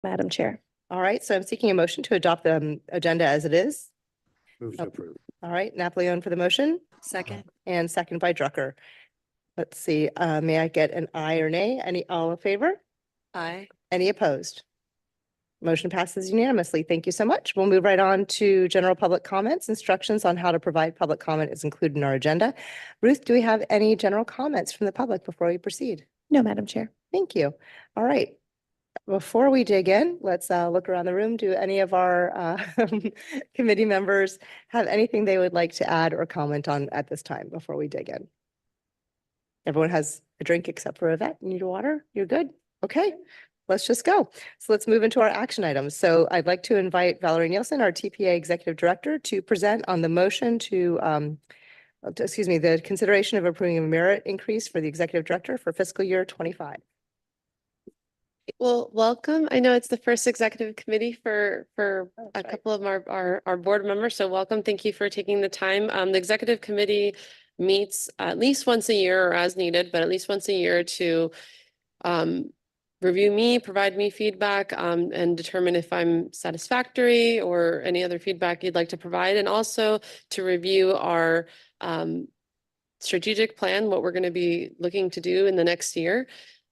Madam Chair. All right, so I'm seeking a motion to adopt the agenda as it is. Move to approve. All right, Napoleon for the motion Second. and second by Drucker. Let's see, may I get an aye or nay? Any, all in favor? Aye. Any opposed? Motion passes unanimously. Thank you so much. We'll move right on to general public comments. Instructions on how to provide public comment is included in our agenda. Ruth, do we have any general comments from the public before we proceed? No, Madam Chair. Thank you. All right. Before we dig in, let's look around the room. Do any of our committee members have anything they would like to add or comment on at this time before we dig in? Everyone has a drink except for Yvette. You need water? You're good? Okay, let's just go. So let's move into our action items. So I'd like to invite Valerie Nielsen, our TPA Executive Director, to present on the motion to excuse me, the consideration of approving a merit increase for the Executive Director for fiscal year 25. Well, welcome. I know it's the first executive committee for a couple of our board members. So welcome. Thank you for taking the time. The executive committee meets at least once a year or as needed, but at least once a year to review me, provide me feedback, and determine if I'm satisfactory or any other feedback you'd like to provide, and also to review our strategic plan, what we're going to be looking to do in the next year,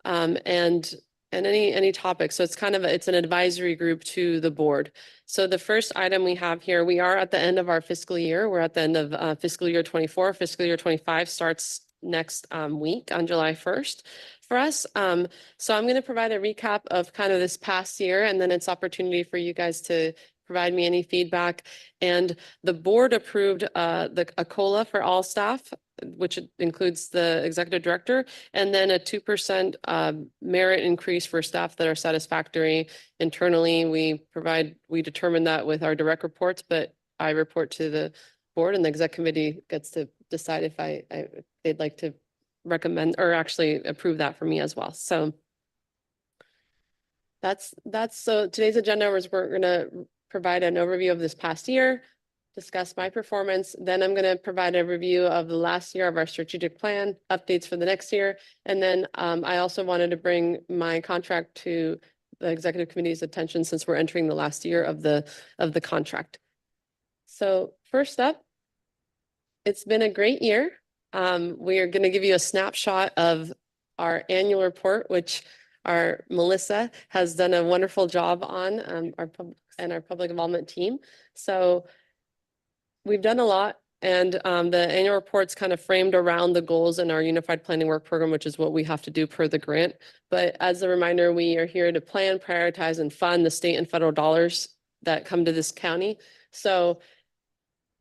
and any topic. So it's kind of it's an advisory group to the board. So the first item we have here, we are at the end of our fiscal year. We're at the end of fiscal year 24. Fiscal year 25 starts next week on July 1st for us. So I'm going to provide a recap of kind of this past year, and then it's opportunity for you guys to provide me any feedback. And the board approved a COLA for all staff, which includes the executive director, and then a 2% merit increase for staff that are satisfactory. Internally, we determine that with our direct reports, but I report to the board, and the exec committee gets to decide if they'd like to recommend or actually approve that for me as well. So that's so today's agenda is we're going to provide an overview of this past year, discuss my performance. Then I'm going to provide a review of the last year of our strategic plan, updates for the next year. And then I also wanted to bring my contract to the executive committee's attention since we're entering the last year of the contract. So first up, it's been a great year. We are going to give you a snapshot of our annual report, which our Melissa has done a wonderful job on, our public involvement team. So we've done a lot, and the annual report's kind of framed around the goals in our Unified Planning Work Program, which is what we have to do per the grant. But as a reminder, we are here to plan, prioritize, and fund the state and federal dollars that come to this county. So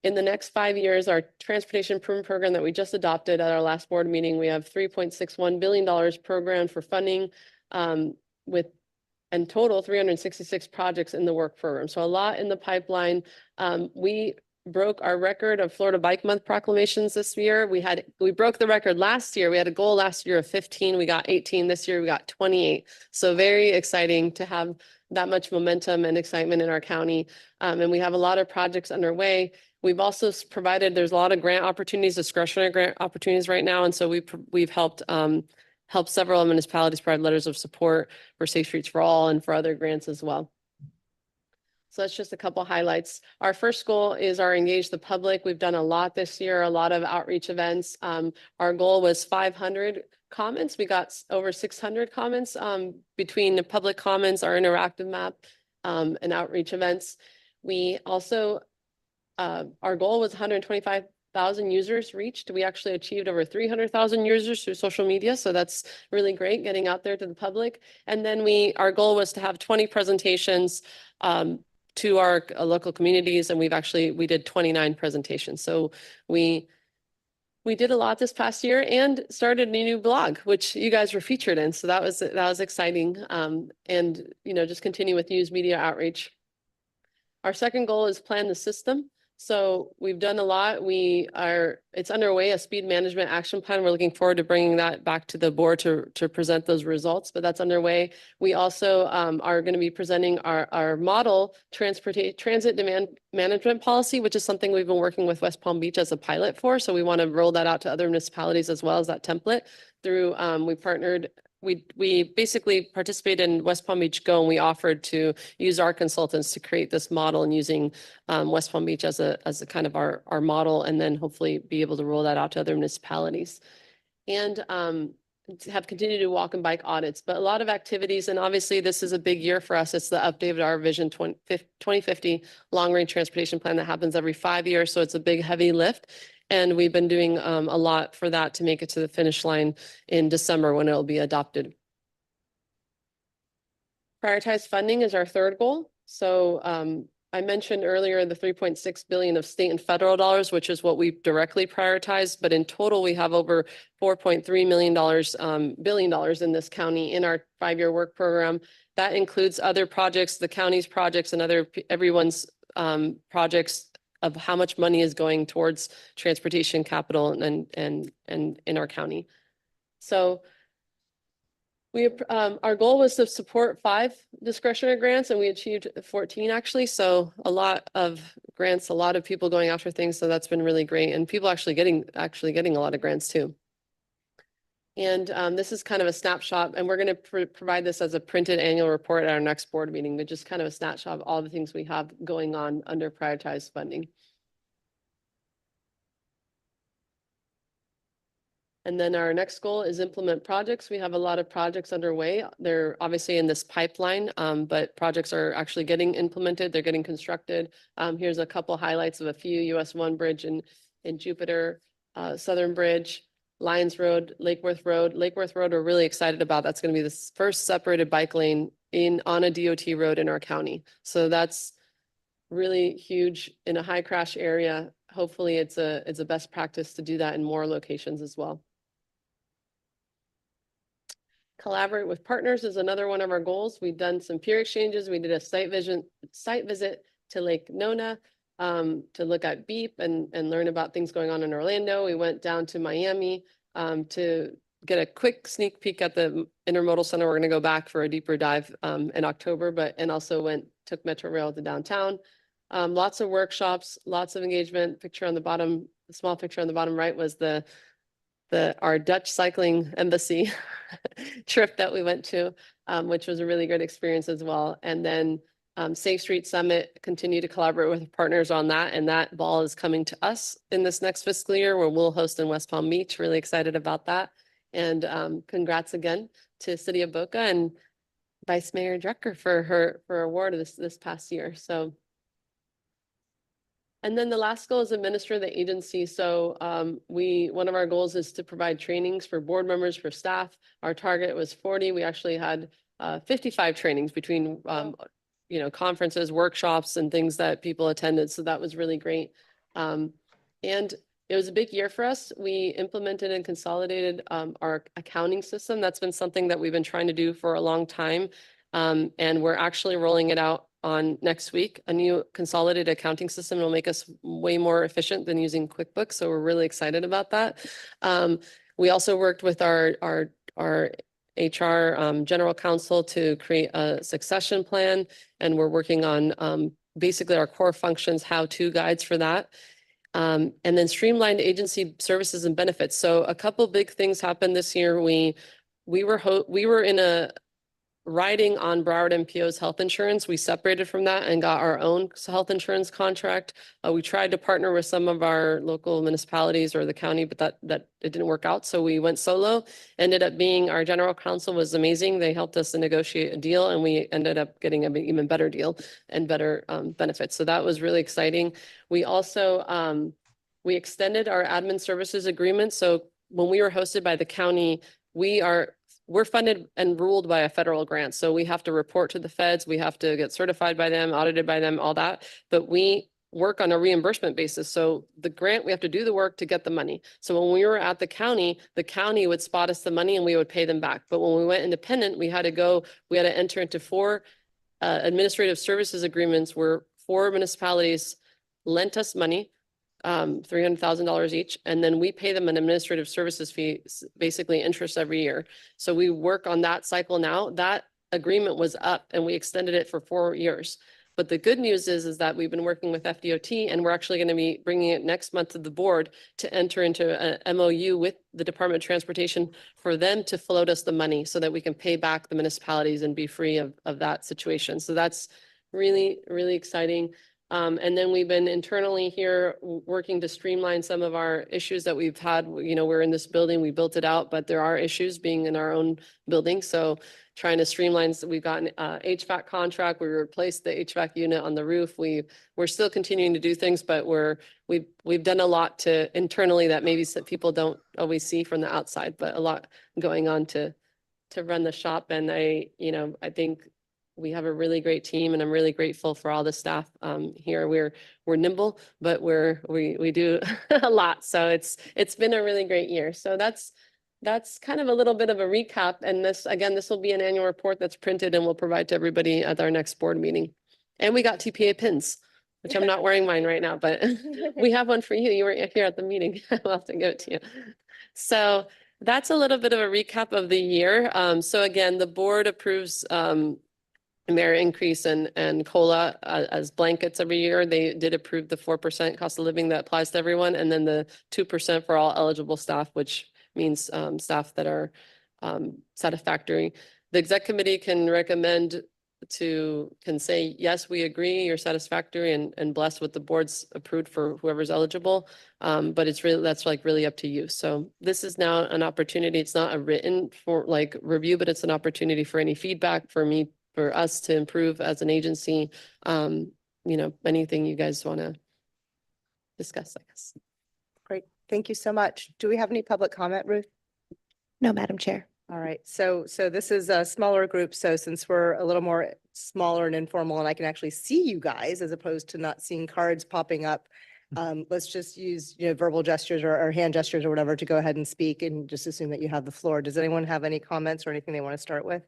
in the next 5 years, our transportation improvement program that we just adopted at our last board meeting, we have $3.61 billion programmed for funding with in total 366 projects in the work program. So a lot in the pipeline. We broke our record of Florida Bike Month proclamations this year. We broke the record last year. We had a goal last year of 15. We got 18. This year we got 28. So very exciting to have that much momentum and excitement in our county. And we have a lot of projects underway. We've also provided, there's a lot of grant opportunities, discretionary grant opportunities right now. And so we've helped several municipalities provide letters of support for Safe Streets for All and for other grants as well. So that's just a couple highlights. Our first goal is our engage the public. We've done a lot this year, a lot of outreach events. Our goal was 500 comments. We got over 600 comments between the public comments, our interactive map, and outreach events. We also, our goal was 125,000 users reached. We actually achieved over 300,000 users through social media. So that's really great, getting out there to the public. And then our goal was to have 20 presentations to our local communities. And we did 29 presentations. So we did a lot this past year and started a new blog, which you guys were featured in. So that was exciting. And, just continue with news media outreach. Our second goal is plan the system. So we've done a lot. It's underway, a speed management action plan. We're looking forward to bringing that back to the board to present those results, but that's underway. We also are going to be presenting our model transit demand management policy, which is something we've been working with West Palm Beach as a pilot for. So we want to roll that out to other municipalities as well as that template through, we basically participated in West Palm Beach Go, and we offered to use our consultants to create this model and using West Palm Beach as a kind of our model, and then hopefully be able to roll that out to other municipalities. And have continued to walk and bike audits, but a lot of activities. And obviously this is a big year for us. It's the update of our Vision 2050 long range transportation plan that happens every 5 years. So it's a big, heavy lift. And we've been doing a lot for that to make it to the finish line in December when it'll be adopted. Prioritize funding is our third goal. So I mentioned earlier the 3.6 billion of state and federal dollars, which is what we directly prioritize. But in total, we have over $4.3 billion in this county in our 5-year work program. That includes other projects, the county's projects, and everyone's projects of how much money is going towards transportation capital and in our county. So our goal was to support 5 discretionary grants, and we achieved 14 actually. So a lot of grants, a lot of people going after things. So that's been really great, and people actually getting a lot of grants too. And this is kind of a snapshot, and we're going to provide this as a printed annual report at our next board meeting, but just kind of a snapshot of all the things we have going on under prioritized funding. And then our next goal is implement projects. We have a lot of projects underway. They're obviously in this pipeline, but projects are actually getting implemented. They're getting constructed. Here's a couple highlights of a few: US 1 bridge in Jupiter, Southern Bridge, Lyons Road, Lake Worth Road. Lake Worth Road, we're really excited about. That's going to be the first separated bike lane on a DOT road in our county. So that's really huge in a high crash area. Hopefully it's a best practice to do that in more locations as well. Collaborate with partners is another one of our goals. We've done some peer exchanges. We did a site visit to Lake Nona to look at BEEP and learn about things going on in Orlando. We went down to Miami to get a quick sneak peek at the Intermodal Center. We're going to go back for a deeper dive in October, and also took Metro Rail to downtown. Lots of workshops, lots of engagement. Picture on the bottom, the small picture on the bottom right was our Dutch cycling embassy trip that we went to, which was a really good experience as well. And then Safe Street Summit, continue to collaborate with partners on that. And that ball is coming to us in this next fiscal year, where we'll host in West Palm Beach. Really excited about that. And congrats again to City of Boca and Vice Mayor Drucker for her award this past year. So. And then the last goal is administer the agency. So one of our goals is to provide trainings for board members, for staff. Our target was 40. We actually had 55 trainings between conferences, workshops, and things that people attended. So that was really great. And it was a big year for us. We implemented and consolidated our accounting system. That's been something that we've been trying to do for a long time. And we're actually rolling it out on next week. A new consolidated accounting system will make us way more efficient than using QuickBooks. So we're really excited about that. We also worked with our HR general counsel to create a succession plan. And we're working on basically our core functions, how-to guides for that. And then streamlined agency services and benefits. So a couple big things happened this year. We were in a riding on Broward MPO's health insurance. We separated from that and got our own health insurance contract. We tried to partner with some of our local municipalities or the county, but that it didn't work out. So we went solo. Ended up being, our general counsel was amazing. They helped us to negotiate a deal, and we ended up getting an even better deal and better benefits. So that was really exciting. We also, we extended our admin services agreement. So when we were hosted by the county, we're funded and ruled by a federal grant. So we have to report to the feds. We have to get certified by them, audited by them, all that. But we work on a reimbursement basis. So the grant, we have to do the work to get the money. So when we were at the county would spot us the money and we would pay them back. But when we went independent, we had to enter into 4 administrative services agreements where 4 municipalities lent us money, $300,000 each, and then we pay them an administrative services fee, basically interest every year. So we work on that cycle now. That agreement was up and we extended it for 4 years. But the good news is that we've been working with FDOT, and we're actually going to be bringing it next month to the board to enter into a MOU with the Department of Transportation for them to float us the money so that we can pay back the municipalities and be free of that situation. So that's really, really exciting. And then we've been internally here working to streamline some of our issues that we've had. You know, we're in this building, we built it out, but there are issues being in our own building. So trying to streamline, so we've gotten HVAC contract, we replaced the HVAC unit on the roof. We're still continuing to do things, but we've done a lot to internally that maybe some people don't always see from the outside, but a lot going on to run the shop. And I think we have a really great team, and I'm really grateful for all the staff here. We're nimble, but we do a lot. So it's been a really great year. So that's kind of a little bit of a recap. And this will be an annual report that's printed and we'll provide to everybody at our next board meeting. And we got TPA pins, which I'm not wearing mine right now, but we have one for you. You were here at the meeting. I'll have to give it to you. So that's a little bit of a recap of the year. So again, the board approves merit increase and COLA as blankets every year. They did approve the 4% cost of living that applies to everyone, and then the 2% for all eligible staff, which means staff that are satisfactory. The exec committee can say, yes, we agree, you're satisfactory, and bless what the board's approved for whoever's eligible. But that's really up to you. So this is now an opportunity. It's not a written review, but it's an opportunity for any feedback for us to improve as an agency. Anything you guys want to discuss, I guess. Great. Thank you so much. Do we have any public comment, Ruth? No, Madam Chair. All right. So this is a smaller group. So since we're a little more smaller and informal, and I can actually see you guys as opposed to not seeing cards popping up, let's just use verbal gestures or hand gestures or whatever to go ahead and speak, and just assume that you have the floor. Does anyone have any comments or anything they want to start with?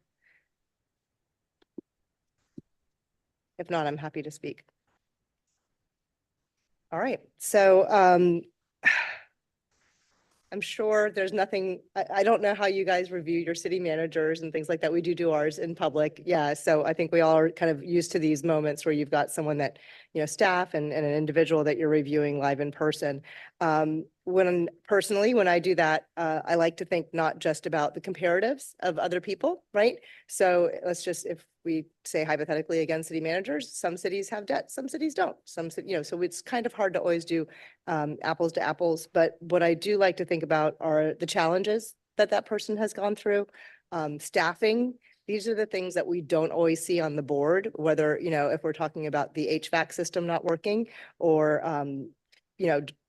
If not, I'm happy to speak. All right. So I'm sure there's nothing, I don't know how you guys review your city managers and things like that. We do ours in public. Yeah. So I think we all are kind of used to these moments where you've got someone that, staff and an individual that you're reviewing live in person. When I do that, I like to think not just about the comparatives of other people, right? So if we say hypothetically, again, city managers, some cities have debt, some cities don't. So it's kind of hard to always do apples to apples. But what I do like to think about are the challenges that person has gone through, staffing. These are the things that we don't always see on the board, whether, if we're talking about the HVAC system not working or,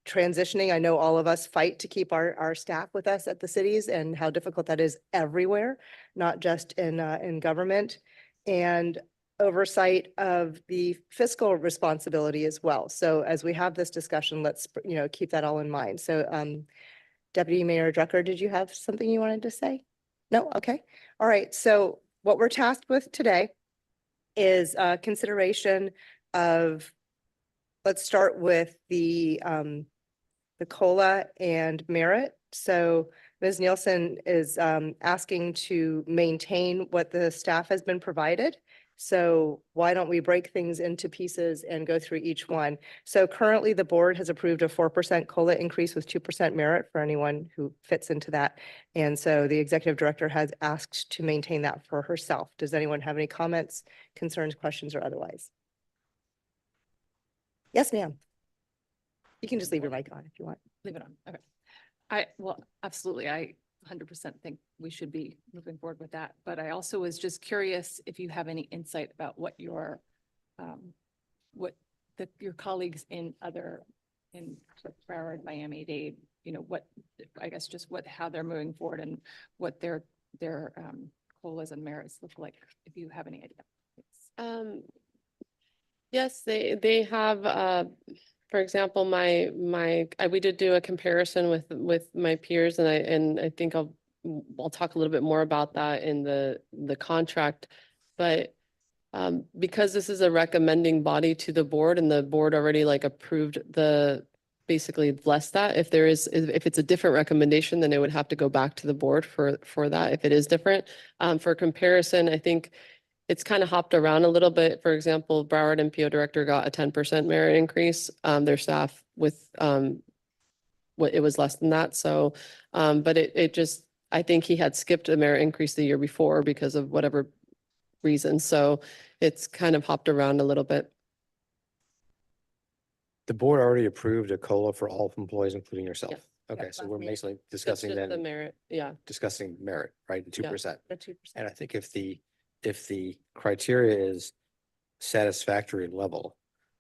transitioning. I know all of us fight to keep our staff with us at the cities, and how difficult that is everywhere, not just in government, and oversight of the fiscal responsibility as well. So as we have this discussion, let's, keep that all in mind. So Deputy Mayor Drucker, did you have something you wanted to say? No? Okay. All right. So what we're tasked with today is consideration of, let's start with the COLA and merit. So Ms. Nielsen is asking to maintain what the staff has been provided. So why don't we break things into pieces and go through each one? So currently the board has approved a 4% COLA increase with 2% merit for anyone who fits into that. And so the executive director has asked to maintain that for herself. Does anyone have any comments, concerns, questions, or otherwise? Yes, ma'am. You can just leave your mic on if you want. Leave it on. Okay. Absolutely. I 100% think we should be moving forward with that. But I also was just curious if you have any insight about what your colleagues in Broward, Miami-Dade, how they're moving forward and what their COLAs and merits look like, if you have any idea. Yes, they have. For example, we did do a comparison with my peers, and I think I'll talk a little bit more about that in the contract. But because this is a recommending body to the board, and the board already approved basically blessed that. If it's a different recommendation, then it would have to go back to the board for that if it is different. For comparison, I think it's kind of hopped around a little bit. For example, Broward MPO director got a 10% merit increase. Their staff with what it was less than that. So, but it just, I think he had skipped a merit increase the year before because of whatever reason. So it's kind of hopped around a little bit. The board already approved a COLA for all employees, including yourself. Yes. Okay, Yes, so last we're meeting. basically That's discussing just the then, merit. Yeah. discussing merit, right? The 2%. The 2%. And I think if the criteria is satisfactory level,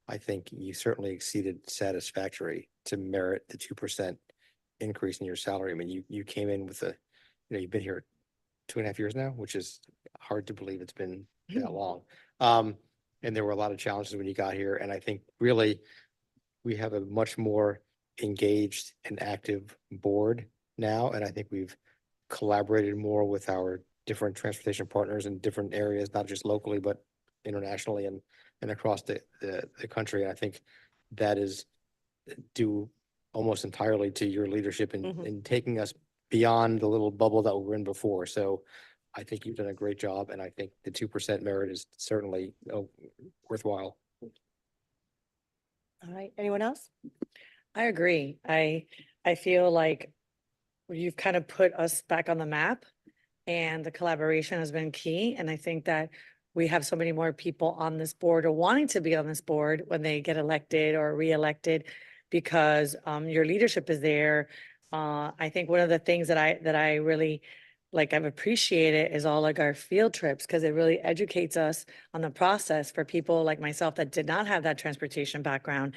I think you certainly exceeded satisfactory to merit the 2% increase in your salary. I mean, you came in with you've been here 2.5 years now, which is hard to believe it's been that long. And there were a lot of challenges when you got here. And I think really we have a much more engaged and active board now. And I think we've collaborated more with our different transportation partners in different areas, not just locally, but internationally and across the country. And I think that is due almost entirely to your leadership in taking us beyond the little bubble that we were in before. So I think you've done a great job, and I think the 2% merit is certainly worthwhile. All right, anyone else? I agree. I feel like you've kind of put us back on the map and the collaboration has been key. And I think that we have so many more people on this board or wanting to be on this board when they get elected or reelected because your leadership is there. I think one of the things that I really like I've appreciated is all like our field trips because it really educates us on the process for people like myself that did not have that transportation background.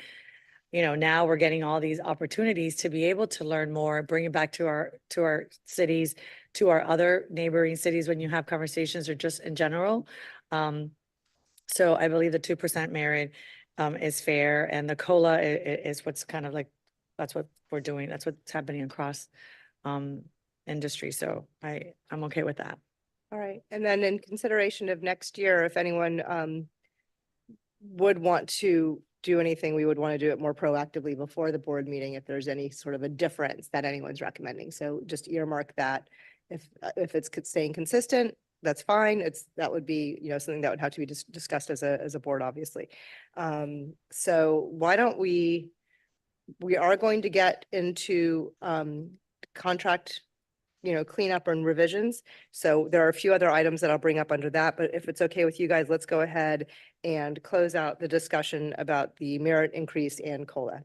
You know, now we're getting all these opportunities to be able to learn more, bring it back to our cities, to our other neighboring cities when you have conversations or just in general. So I believe the 2% merit is fair and the COLA is what's kind of like, that's what we're doing. That's what's happening across industry. So I'm okay with that. All right, and then in consideration of next year, if anyone would want to do anything, we would want to do it more proactively before the board meeting if there's any sort of a difference that anyone's recommending. So just earmark that. If it's staying consistent, that's fine. That would be, something that would have to be discussed as a board, obviously. So why don't we are going to get into contract cleanup and revisions. So there are a few other items that I'll bring up under that, but if it's okay with you guys, let's go ahead and close out the discussion about the merit increase and COLA.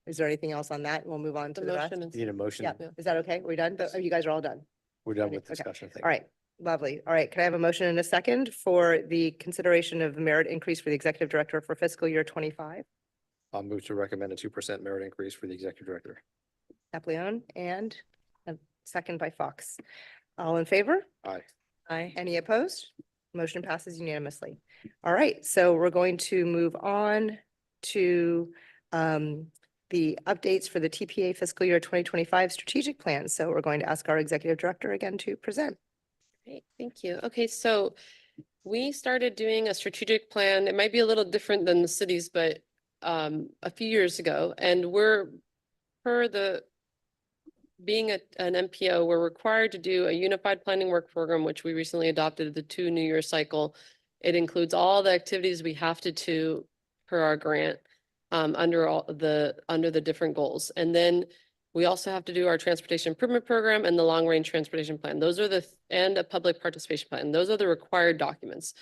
Is there anything else on that? We'll move on to The the rest. motion is. You need a motion. Yeah, is that okay? We're done? Oh, you guys are all done. We're done Okay, with discussion. I think. All right, lovely. All right, can I have a motion in a second for the consideration of the merit increase for the executive director for fiscal year 25? I'll move to recommend a 2% merit increase for the executive director. Napoleon and a second by Fox. All in favor? Aye. Any opposed? Motion passes unanimously. All right, so we're going to move on to the updates for the TPA fiscal year 2025 strategic plan. So we're going to ask our executive director again to present. Great, thank you. Okay, so we started doing a strategic plan. It might be a little different than the cities, but a few years ago, and being an MPO, we're required to do a unified planning work program, which we recently adopted the 2 New Year cycle. It includes all the activities we have to do per our grant under the different goals. And then we also have to do our transportation improvement program and the long range transportation plan. Those are and a public participation plan. Those are the required documents.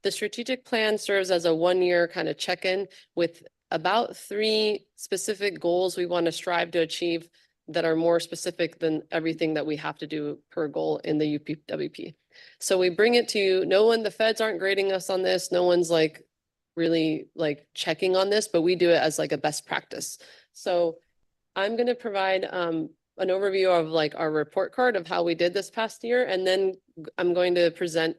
The strategic plan serves as a 1-year kind of check-in with about 3 specific goals we want to strive to achieve that are more specific than everything that we have to do per goal in the UPWP. So we bring it to you. The feds aren't grading us on this. No one's really checking on this, but we do it as a best practice. So I'm going to provide an overview of our report card of how we did this past year. And then I'm going to present,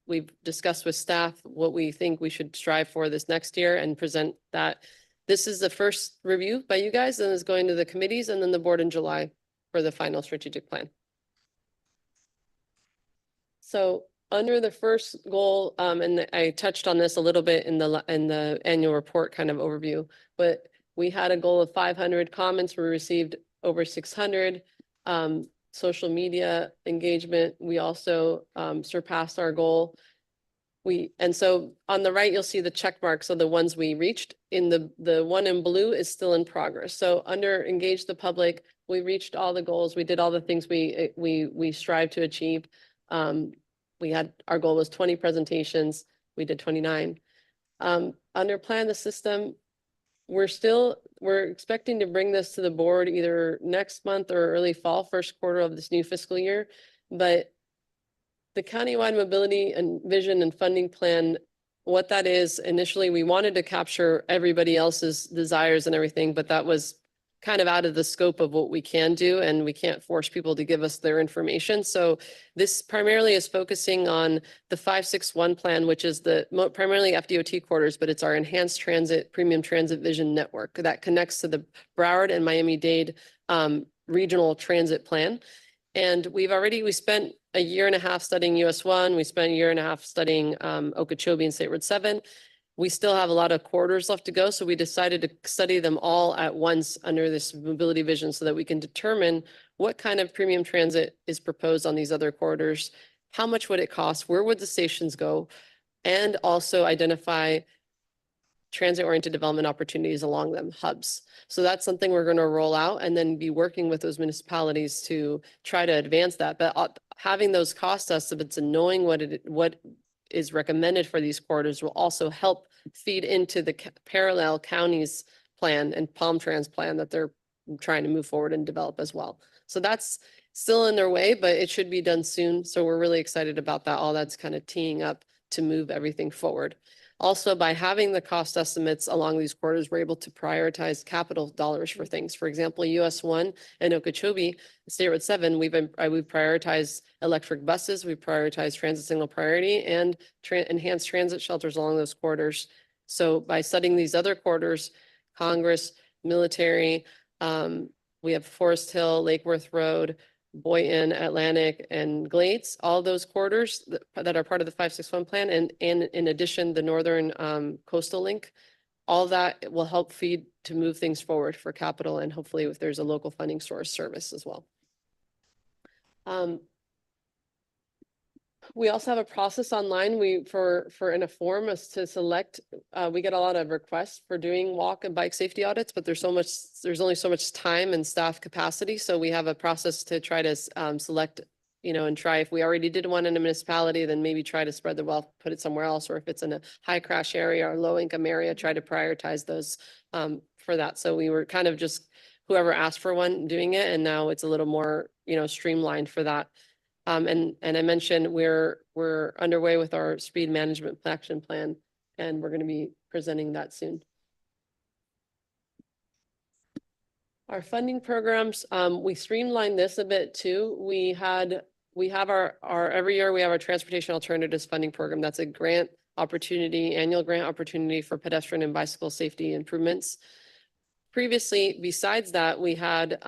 we've discussed with staff what we think we should strive for this next year and present that. This is the first review by you guys and is going to the committees and then the board in July for the final strategic plan. So under the first goal, and I touched on this a little bit in the annual report kind of overview, but we had a goal of 500 comments. We received over 600. Social media engagement, we also surpassed our goal. And so on the right, you'll see the check marks of the ones we reached. In the one in blue is still in progress. So under engage the public, we reached all the goals. We did all the things we strive to achieve. Our goal was 20 presentations. We did 29. Under plan the system, we're expecting to bring this to the board either next month or early fall, first quarter of this new fiscal year. But the countywide mobility and vision and funding plan, what that is, initially, we wanted to capture everybody else's desires and everything, but that was kind of out of the scope of what we can do, and we can't force people to give us their information. So this primarily is focusing on the 561 plan, which is primarily FDOT quarters, but it's our enhanced transit, premium transit vision network that connects to the Broward and Miami-Dade regional transit plan. And we spent a year and a half studying US 1. We spent a year and a half studying Okeechobee and State Road 7. We still have a lot of quarters left to go. So we decided to study them all at once under this mobility vision so that we can determine what kind of premium transit is proposed on these other corridors, how much would it cost, where would the stations go, and also identify transit-oriented development opportunities along them, hubs. So that's something we're going to roll out and then be working with those municipalities to try to advance that. But having those cost estimates and knowing what is recommended for these corridors will also help feed into the parallel counties plan and Palm Trans plan that they're trying to move forward and develop as well. So that's still in their way, but it should be done soon. So we're really excited about that. All that's kind of teeing up to move everything forward. Also, by having the cost estimates along these corridors, we're able to prioritize capital dollars for things. For example, US 1 and Okeechobee, State Road 7, we've prioritized electric buses, we've prioritized transit signal priority and enhanced transit shelters along those corridors. So by studying these other corridors, Congress, military, we have Forest Hill, Lake Worth Road, Boynton, Atlantic, and Glades, all those corridors that are part of the 561 plan, and in addition, the Northern Coastal Link, all that will help feed to move things forward for capital, and hopefully if there's a local funding source service as well. We also have a process online. For in a form is to select. We get a lot of requests for doing walk and bike safety audits, but there's only so much time and staff capacity. So we have a process to try to select, and try, if we already did one in a municipality, then maybe try to spread the wealth, put it somewhere else, or if it's in a high crash area or low income area, try to prioritize those for that. So we were kind of just whoever asked for one doing it, and now it's a little more, streamlined for that. And I mentioned we're underway with our speed management action plan, and we're going to be presenting that soon. Our funding programs, we streamlined this a bit too. We have our every year we have our transportation alternatives funding program. That's a grant opportunity, annual grant opportunity for pedestrian and bicycle safety improvements. Previously, besides that, we had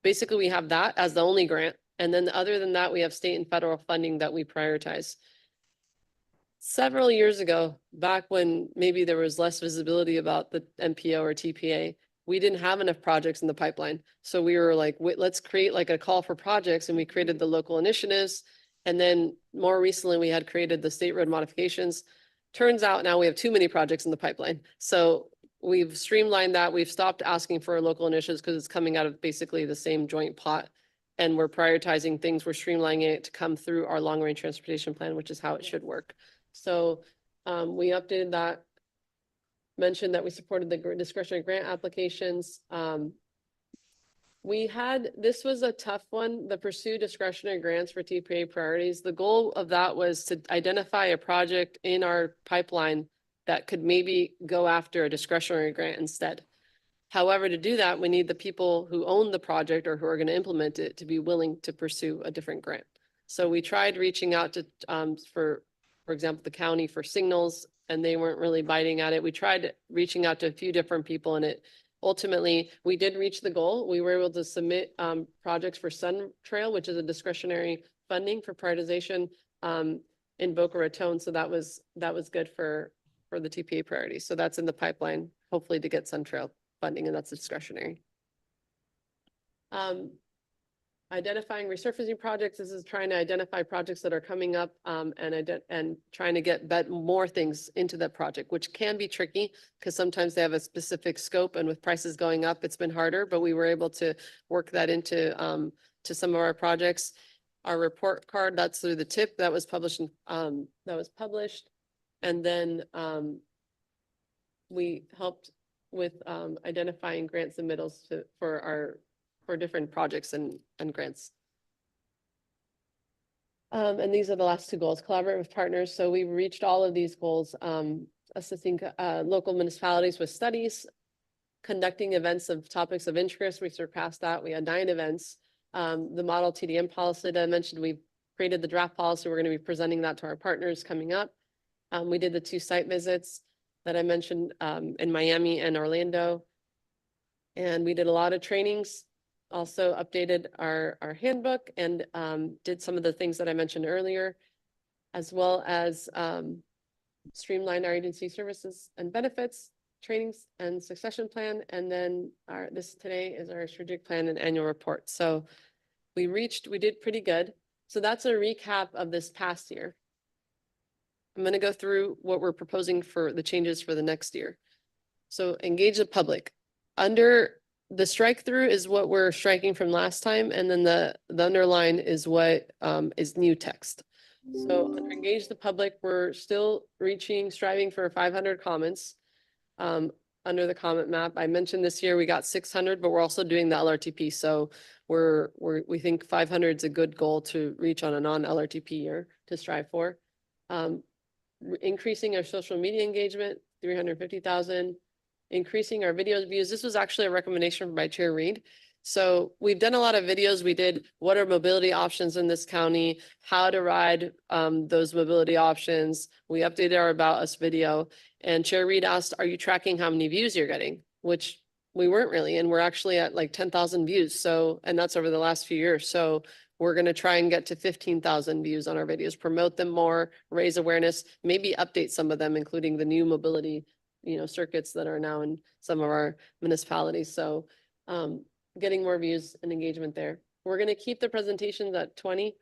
basically we have that as the only grant. And then other than that, we have state and federal funding that we prioritize. Several years ago, back when maybe there was less visibility about the MPO or TPA, we didn't have enough projects in the pipeline. So we were like, let's create like a call for projects, and we created the local initiatives. And then more recently, we had created the state road modifications. Turns out now we have too many projects in the pipeline. So we've streamlined that. We've stopped asking for local initiatives because it's coming out of basically the same joint pot. And we're prioritizing things, we're streamlining it to come through our long range transportation plan, which is how it should work. So we updated that, mentioned that we supported the discretionary grant applications. This was a tough one, the pursue discretionary grants for TPA priorities. The goal of that was to identify a project in our pipeline that could maybe go after a discretionary grant instead. However, to do that, we need the people who own the project or who are going to implement it to be willing to pursue a different grant. So we tried reaching out to, for example, the county for signals, and they weren't really biting at it. We tried reaching out to a few different people, and ultimately, we did reach the goal. We were able to submit projects for Sun Trail, which is a discretionary funding for prioritization in Boca Raton. So that was good for the TPA priority. So that's in the pipeline, hopefully to get Sun Trail funding, and that's discretionary. I Identifying resurfacing projects, this is trying to identify projects that are coming up and trying to get more things into that project, which can be tricky because sometimes they have a specific scope, and with prices going up, it's been harder, but we were able to work that into to some of our projects. Our report card, that's through the tip that was published and then we helped with identifying grant submittals for different projects and grants. And these are the last two goals: collaborate with partners. So we reached all of these goals, assisting local municipalities with studies, conducting events of topics of interest. We surpassed that. We had 9 events. The model TDM policy that I mentioned, we created the draft policy. We're going to be presenting that to our partners coming up. We did the 2 site visits that I mentioned in Miami and Orlando. And we did a lot of trainings, also updated our handbook and did some of the things that I mentioned earlier, as well as streamline our agency services and benefits, trainings and succession plan. And then this today is our strategic plan and annual report. So we did pretty good. So that's a recap of this past year. I'm going to go through what we're proposing for the changes for the next year. So engage the public. Under the strike through is what we're striking from last time. And then the underline is what is new text. So under engage the public, we're still striving for 500 comments under the comment map. I mentioned this year we got 600, but we're also doing the LRTP. So we think 500 is a good goal to reach on a non-LRTP year to strive for. Increasing our social media engagement, 350,000. Increasing our videos views. This was actually a recommendation by Chair Reed. So we've done a lot of videos. We did what are mobility options in this county, how to ride those mobility options. We updated our About Us video, and Chair Reed asked, are you tracking how many views you're getting? Which we weren't really, and we're actually at like 10,000 views. So, and that's over the last few years. So we're going to try and get to 15,000 views on our videos, promote them more, raise awareness, maybe update some of them, including the new mobility circuits that are now in some of our municipalities. So getting more views and engagement there. We're going to keep the presentations at 20.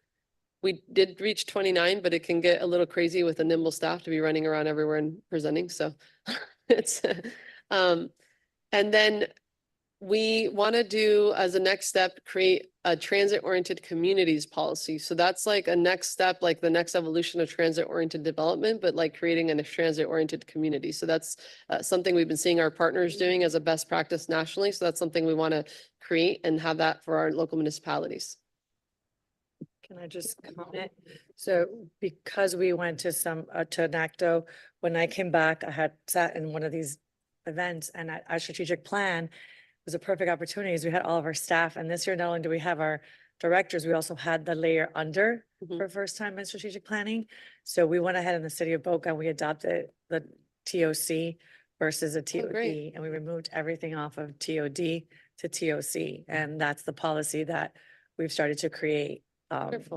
We did reach 29, but it can get a little crazy with a nimble staff to be running around everywhere and presenting. So it's, and then we want to do, as a next step, create a transit-oriented communities policy. So that's like a next step, like the next evolution of transit-oriented development, but like creating a transit-oriented community. So that's something we've been seeing our partners doing as a best practice nationally. So that's something we want to create and have that for our local municipalities. Can I just comment? So because we went to to NACTO, when I came back, I had sat in one of these events, and our strategic plan was a perfect opportunity as we had all of our staff. And this year, not only do we have our directors, we also had the layer under for first time in strategic planning. So we went ahead in the city of Boca and we adopted the TOC versus a TOD, and we removed everything off of TOD to TOC. And that's the policy that we've started to create.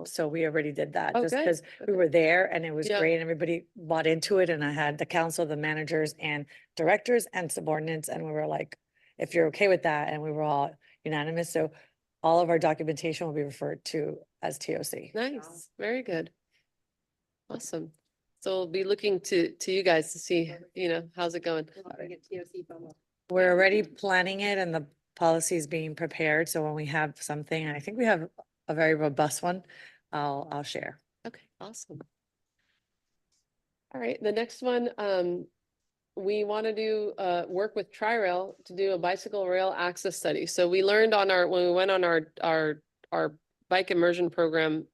So we already did that just because we were there and it was great and everybody bought into it. And I had the council, the managers and directors and subordinates, and we were like, if you're okay with that, and we were all unanimous. So all of our documentation will be referred to as TOC. Nice, very good. Awesome. So we'll be looking to you guys to see, how's it going? We're already planning it and the policy is being prepared. So when we have something, and I think we have a very robust one, I'll share. Okay, awesome. All right, the next one, we want to do work with Tri-Rail to do a bicycle rail access study. So we learned when we went on our bike immersion program,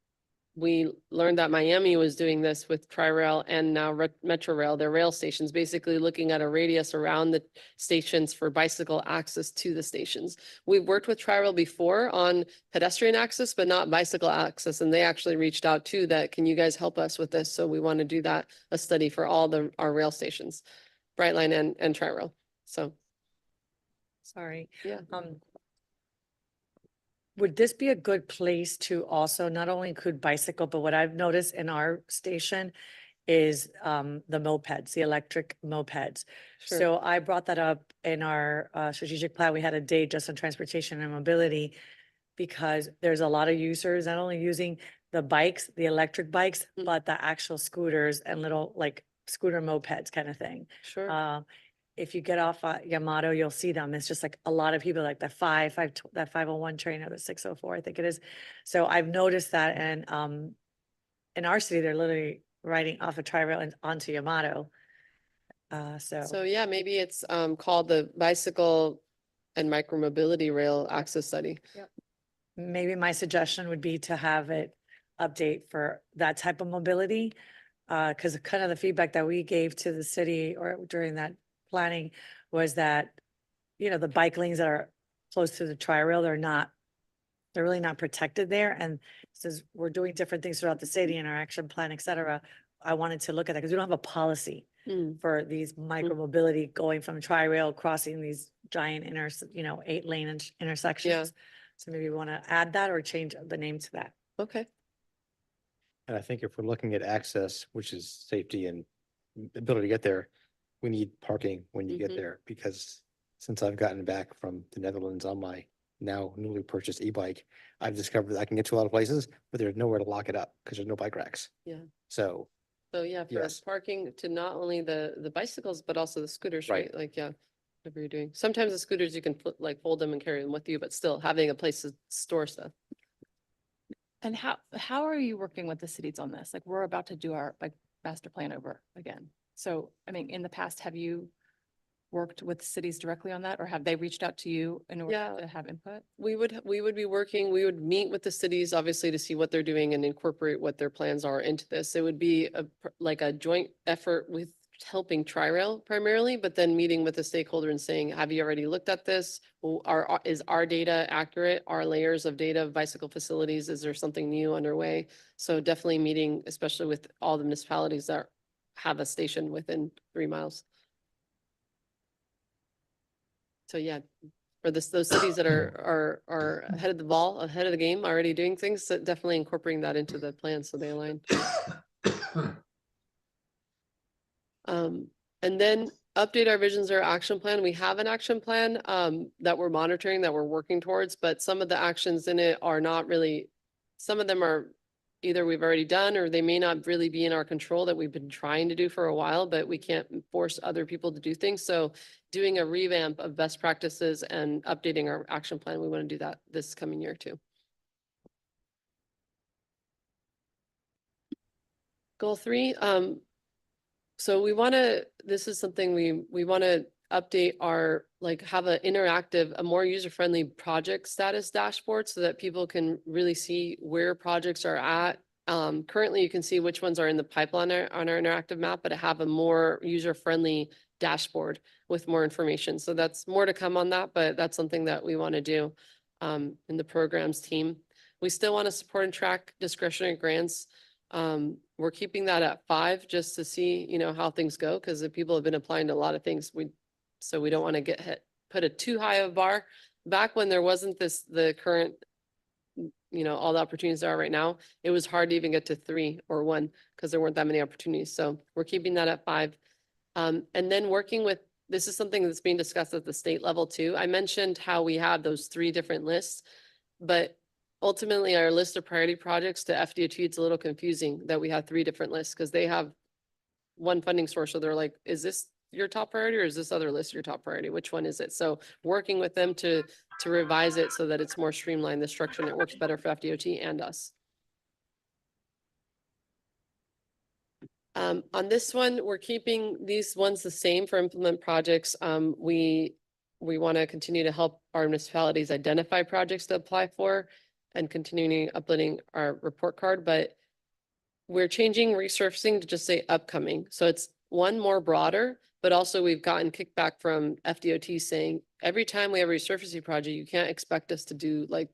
we learned that Miami was doing this with Tri-Rail and now Metro Rail, their rail stations, basically looking at a radius around the stations for bicycle access to the stations. We've worked with Tri-Rail before on pedestrian access, but not bicycle access. And they actually reached out too that, can you guys help us with this? So we want to do that, a study for all our rail stations, Brightline and Tri-Rail. So. Sorry. Yeah. Would this be a good place to also not only include bicycle, but what I've noticed in our station is the mopeds, the electric mopeds. Sure. So I brought that up in our strategic plan. We had a day just on transportation and mobility because there's a lot of users not only using the bikes, the electric bikes, Mm. but the actual scooters and little like scooter mopeds kind of thing. Sure. If you get off Yamato, you'll see them. It's just like a lot of people like that that 501 train or the 604, I think it is. So I've noticed that, and in our city, they're literally riding off a tri-rail and onto Yamato. So yeah, maybe it's called the Bicycle and Micromobility Rail Access Study. maybe my suggestion would be to have it update for that type of mobility. Cause kind of the feedback that we gave to the city or during that planning was that, the bike lanes that are close to the tri-rail, they're really not protected there. And since we're doing different things throughout the city in our action plan, et cetera, I wanted to look at that because we don't have a policy Mm. for these micromobility going from tri-rail, crossing these giant 8-lane intersections. So maybe we want to add that or change the name to that. Okay. And I think if we're looking at access, which is safety and ability to get there, we need parking when you get Mhm. there, because since I've gotten back from the Netherlands on my now newly purchased e-bike, I've discovered that I can get to a lot of places, but there's nowhere to lock it up because there's no bike racks. Yeah. So, So yeah, for Yes. parking to not only the bicycles, but also the scooters, Right. right? Like, yeah, whatever you're doing. Sometimes the scooters, you can fold them and carry them with you, but still having a place to store stuff. And how are you working with the cities on this? Like, we're about to do our like master plan over again. So, I mean, in the past, have you worked with cities directly on that, or have they reached out to you in order Yeah. to have input? We would be working, we would meet with the cities, obviously, to see what they're doing and incorporate what their plans are into this. It would be like a joint effort with helping Tri-Rail primarily, but then meeting with the stakeholder and saying, have you already looked at this? Is our data accurate? Our layers of data of bicycle facilities, is there something new underway? So definitely meeting, especially with all the municipalities that have a station within 3 miles. So yeah, for those cities that are ahead of the ball, ahead of the game, already doing things, so definitely incorporating that into the plan so they align. And then update our visions or action plan. We have an action plan that we're monitoring, that we're working towards, but some of the actions in it are not really, some of them are either we've already done or they may not really be in our control that we've been trying to do for a while, but we can't force other people to do things. So doing a revamp of best practices and updating our action plan, we want to do that this coming year too. Goal 3, so we want to, this is something we want to update our, like have a more user-friendly project status dashboard so that people can really see where projects are at. Currently you can see which ones are in the pipeline on our interactive map, but have a more user-friendly dashboard with more information. So that's more to come on that, but that's something that we want to do in the programs team. We still want to support and track discretionary grants. We're keeping that at 5 just to see, how things go, because the people have been applying to a lot of things. So we don't want to put a too high of a bar. Back when there wasn't the current, all the opportunities there are right now, it was hard to even get to 3 or 1 because there weren't that many opportunities. So we're keeping that at 5. And then working with, this is something that's being discussed at the state level too. I mentioned how we have those 3 different lists, but ultimately our list of priority projects to FDOT, it's a little confusing that we have 3 different lists because they have one funding source. So they're like, is this your top priority or is this other list your top priority? Which one is it? So working with them to revise it so that it's more streamlined, the structure, and it works better for FDOT and us. On this one, we're keeping these ones the same for implement projects. We want to continue to help our municipalities identify projects to apply for and continuing uploading our report card, but we're changing resurfacing to just say upcoming. So it's one more broader, but also we've gotten kickback from FDOT saying every time we have a resurfacing project, you can't expect us to do like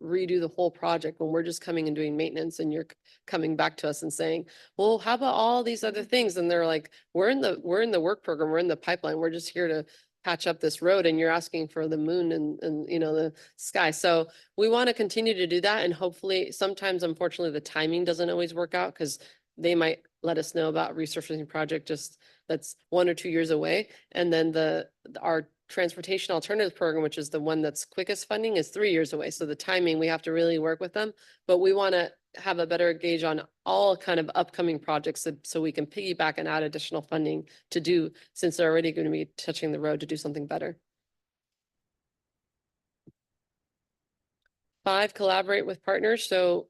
redo the whole project when we're just coming and doing maintenance, and you're coming back to us and saying, well, how about all these other things? And they're like, we're in the work program, we're in the pipeline, we're just here to patch up this road, and you're asking for the moon and the sky. So we want to continue to do that, and hopefully sometimes, unfortunately, the timing doesn't always work out because they might let us know about resurfacing project just that's 1 or 2 years away, and then our transportation alternatives program, which is the one that's quickest funding, is 3 years away. So the timing, we have to really work with them. But we want to have a better gauge on all kind of upcoming projects so we can piggyback and add additional funding to do, since they're already going to be touching the road to do something better. 5, collaborate with partners. So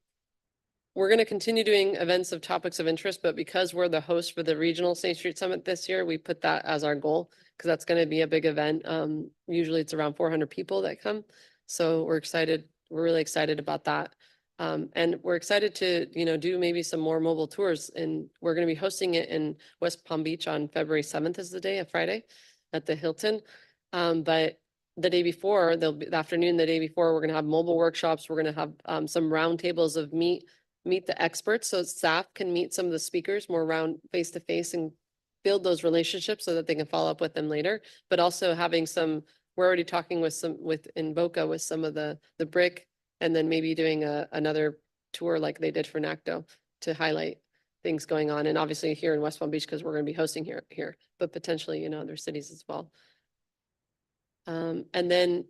we're going to continue doing events of topics of interest, but because we're the host for the Regional State Street Summit this year, we put that as our goal because that's going to be a big event. Usually it's around 400 people that come. So we're excited. We're really excited about that. And we're excited to, do maybe some more mobile tours, and we're going to be hosting it in West Palm Beach on February 7th is the day, a Friday at the Hilton. But the day before, the afternoon, the day before, we're going to have mobile workshops. We're going to have some roundtables of meet the experts, so staff can meet some of the speakers more around face to face and build those relationships so that they can follow up with them later. But also having some, we're already talking in Boca with some of the BRIC, and then maybe doing another tour like they did for NACTO to highlight things going on. And obviously here in West Palm Beach, because we're going to be hosting here, but potentially, other cities as well. And then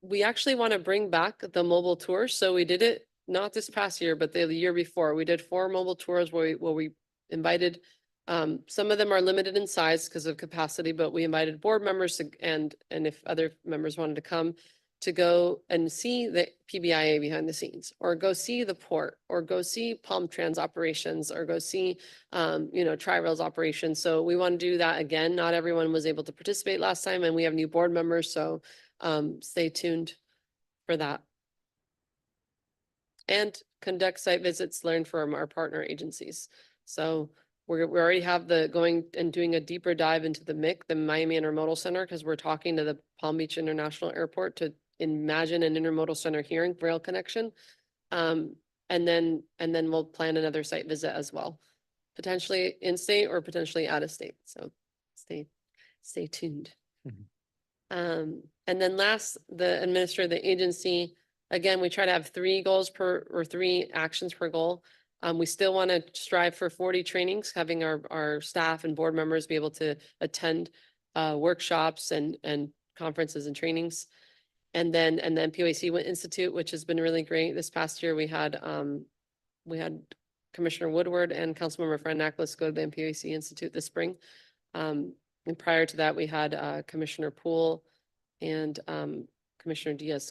we actually want to bring back the mobile tours. So we did it not this past year, but the year before. We did 4 mobile tours where we invited, some of them are limited in size because of capacity, but we invited board members and if other members wanted to come, to go and see the PBIA behind the scenes, or go see the port, or go see Palm Trans operations, or go see, Tri-Rail's operations. So we want to do that again. Not everyone was able to participate last time, and we have new board members, so stay tuned for that. And conduct site visits, learn from our partner agencies. So we already have going and doing a deeper dive into the MIC, the Miami Intermodal Center, because we're talking to the Palm Beach International Airport to imagine an intermodal center here in rail connection. And then we'll plan another site visit as well, potentially in state or potentially out of state. So stay tuned. And then last, the administrator of the agency, again, we try to have 3 goals or 3 actions per goal. We still want to strive for 40 trainings, having our staff and board members be able to attend workshops and conferences and trainings. And then POAC Institute, which has been really great. This past year, we had Commissioner Woodward and Councilmember Fran Nacklis go to the POAC Institute this spring. And prior to that, we had Commissioner Poole and Commissioner Diaz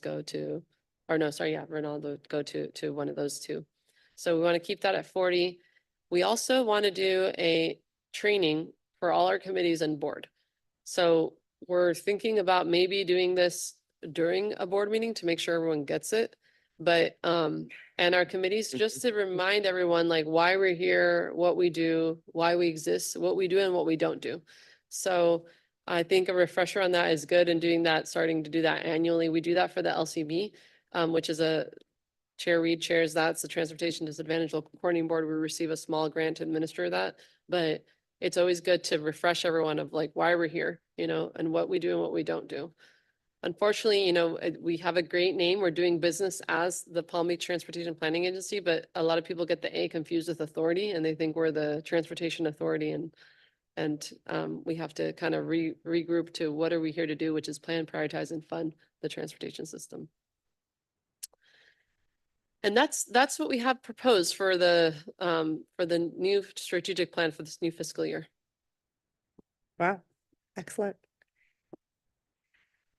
Ronaldo go to one of those 2. So we want to keep that at 40. We also want to do a training for all our committees and board. So we're thinking about maybe doing this during a board meeting to make sure everyone gets it. But, and our committees, just to remind everyone, like, why we're here, what we do, why we exist, what we do and what we don't do. So I think a refresher on that is good, and starting to do that annually. We do that for the LCB, which is Chair Reed chairs that. It's the Transportation Disadvantaged Local Coordinating Board. We receive a small grant to administer that, but it's always good to refresh everyone of like why we're here, and what we do and what we don't do. Unfortunately, we have a great name. We're doing business as the Palm Beach Transportation Planning Agency, but a lot of people get the A confused with authority, and they think we're the Transportation Authority, and we have to kind of regroup to what are we here to do, which is plan, prioritize, and fund the transportation system. And that's what we have proposed for the new strategic plan for this new fiscal year. Wow, excellent.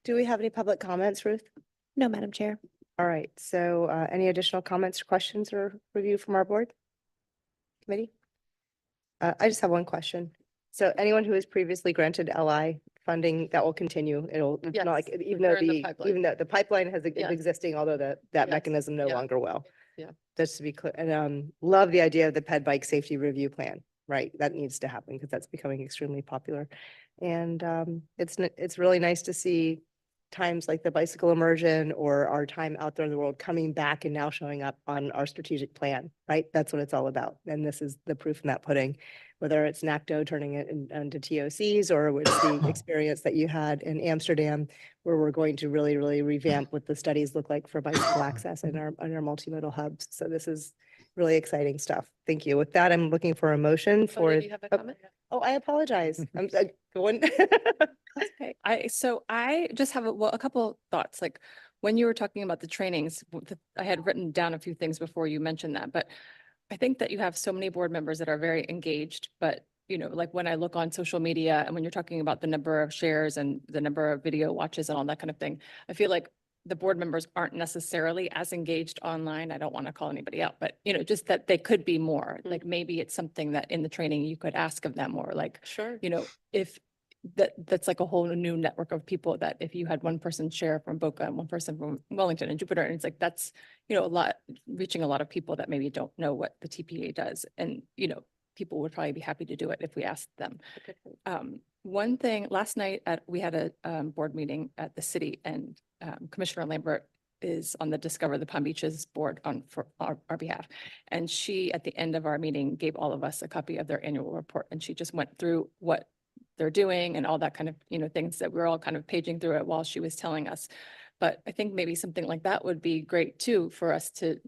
Do we have any public comments, Ruth? No, Madam Chair. All right, so any additional comments, questions, or review from our board committee? I just have one question. So anyone who was previously granted LI funding, that will continue. It's Yes, not like, even they're though in the pipeline. even though the pipeline is Yes. existing, although that Yes, mechanism no yeah, longer will. yeah. Just to be clear, and love the idea of the ped bike safety review plan, right? That needs to happen because that's becoming extremely popular. And it's really nice to see times like the bicycle immersion or our time out there in the world coming back and now showing up on our strategic plan, right? That's what it's all about. And this is the proof in that pudding, whether it's NACTO turning it into TOCs, or it's the experience that you had in Amsterdam, where we're going to really, really revamp what the studies look like for bicycle access in our multimodal hubs. So this is really exciting stuff. Thank you. With that, I'm looking for a motion for. Do you have a comment? Oh, I apologize. I'm going. So I just have a couple of thoughts, like when you were talking about the trainings, I had written down a few things before you mentioned that, but I think that you have so many board members that are very engaged, but like when I look on social media and when you're talking about the number of shares and the number of video watches and all that kind of thing, I feel like the board members aren't necessarily as engaged online. I don't want to call anybody out, but just that they could be more, like maybe it's something that in the training you could ask of them, or like, Sure. if that's like a whole new network of people, that if you had one person share from Boca and one person from Wellington and Jupiter, and it's like, that's, a lot, reaching a lot of people that maybe don't know what the TPA does. And, people would probably be happy to do it if we asked them. One thing, last night we had a board meeting at the city, and Commissioner Lambert is on the Discover the Palm Beaches board for our behalf. And she, at the end of our meeting, gave all of us a copy of their annual report. And she just went through what they're doing and all that kind of, things that we're all kind of paging through it while she was telling us. But I think maybe something like that would be great too, for us to,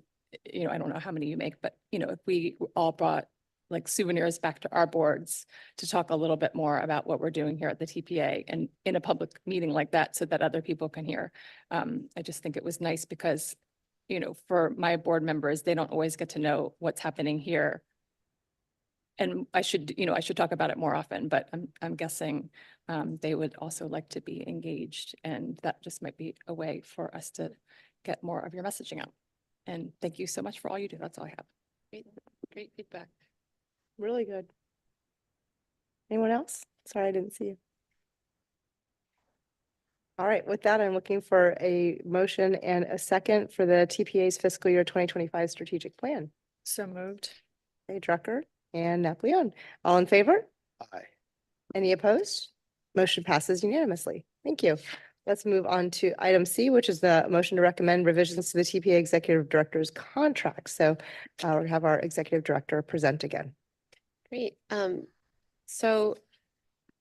I don't know how many you make, but if we all brought like souvenirs back to our boards to talk a little bit more about what we're doing here at the TPA and in a public meeting like that, so that other people can hear. I just think it was nice because, for my board members, they don't always get to know what's happening here. And I should talk about it more often, but I'm guessing they would also like to be engaged, and that just might be a way for us to get more of your messaging out. And thank you so much for all you do. That's all I have. Great feedback. Really good. Anyone else? Sorry, I didn't see you. All right, with that, I'm looking for a motion and a second for the TPA's fiscal year 2025 strategic plan. So moved. Okay, Drucker and Napoleon. All in favor? Aye. Any opposed? Motion passes unanimously. Thank you. Let's move on to item C, which is the motion to recommend revisions to the TPA Executive Director's contract. So we'll have our Executive Director present again. Great. So,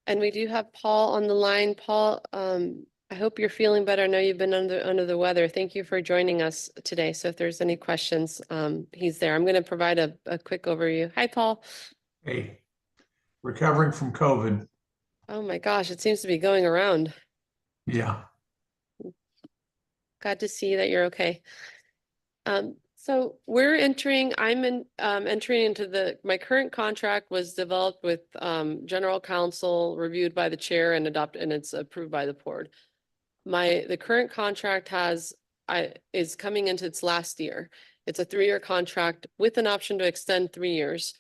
and we do have Paul on the line. Paul, I hope you're feeling better. I know you've been under the weather. Thank you for joining us today. So if there's any questions, he's there. I'm going to provide a quick overview. Hi, Paul. Hey, recovering from COVID. Oh my gosh, it seems to be going around. Yeah. Glad to see that you're okay. So I'm entering into my current contract was developed with general counsel, reviewed by the chair and adopted, and it's approved by the board. The current contract is coming into its last year. It's a 3-year contract with an option to extend 3 years.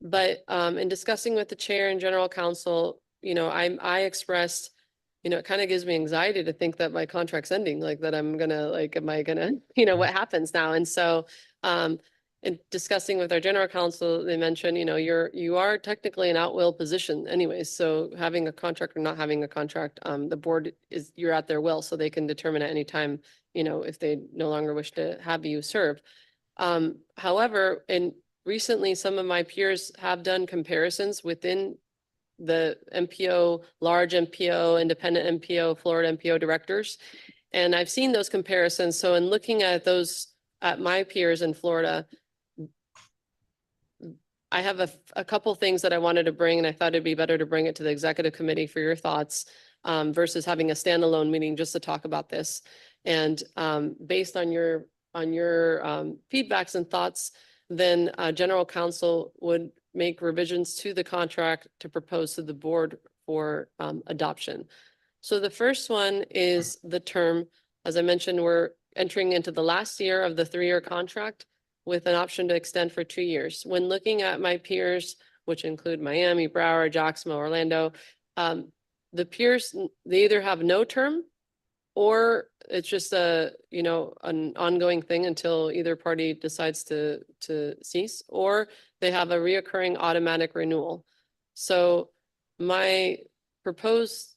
But in discussing with the chair and general counsel, I expressed, it kind of gives me anxiety to think that my contract's ending, like that am I gonna, what happens now? And so, in discussing with our general counsel, they mentioned, you are technically an at-will position anyways. So having a contract or not having a contract, the board you're at their will, so they can determine at any time, if they no longer wish to have you serve. However, recently, some of my peers have done comparisons within the MPO, large MPO, independent MPO, Florida MPO directors. And I've seen those comparisons. So in looking at my peers in Florida, I have a couple things that I wanted to bring, and I thought it'd be better to bring it to the executive committee for your thoughts versus having a standalone meeting just to talk about this. And based on your feedbacks and thoughts, then general counsel would make revisions to the contract to propose to the board for adoption. So the first one is the term. As I mentioned, we're entering into the last year of the 3-year contract with an option to extend for 2 years. When looking at my peers, which include Miami, Broward, Jacksonville, Orlando, the peers, they either have no term or it's just an ongoing thing until either party decides to cease, or they have a reoccurring automatic renewal. So my proposed,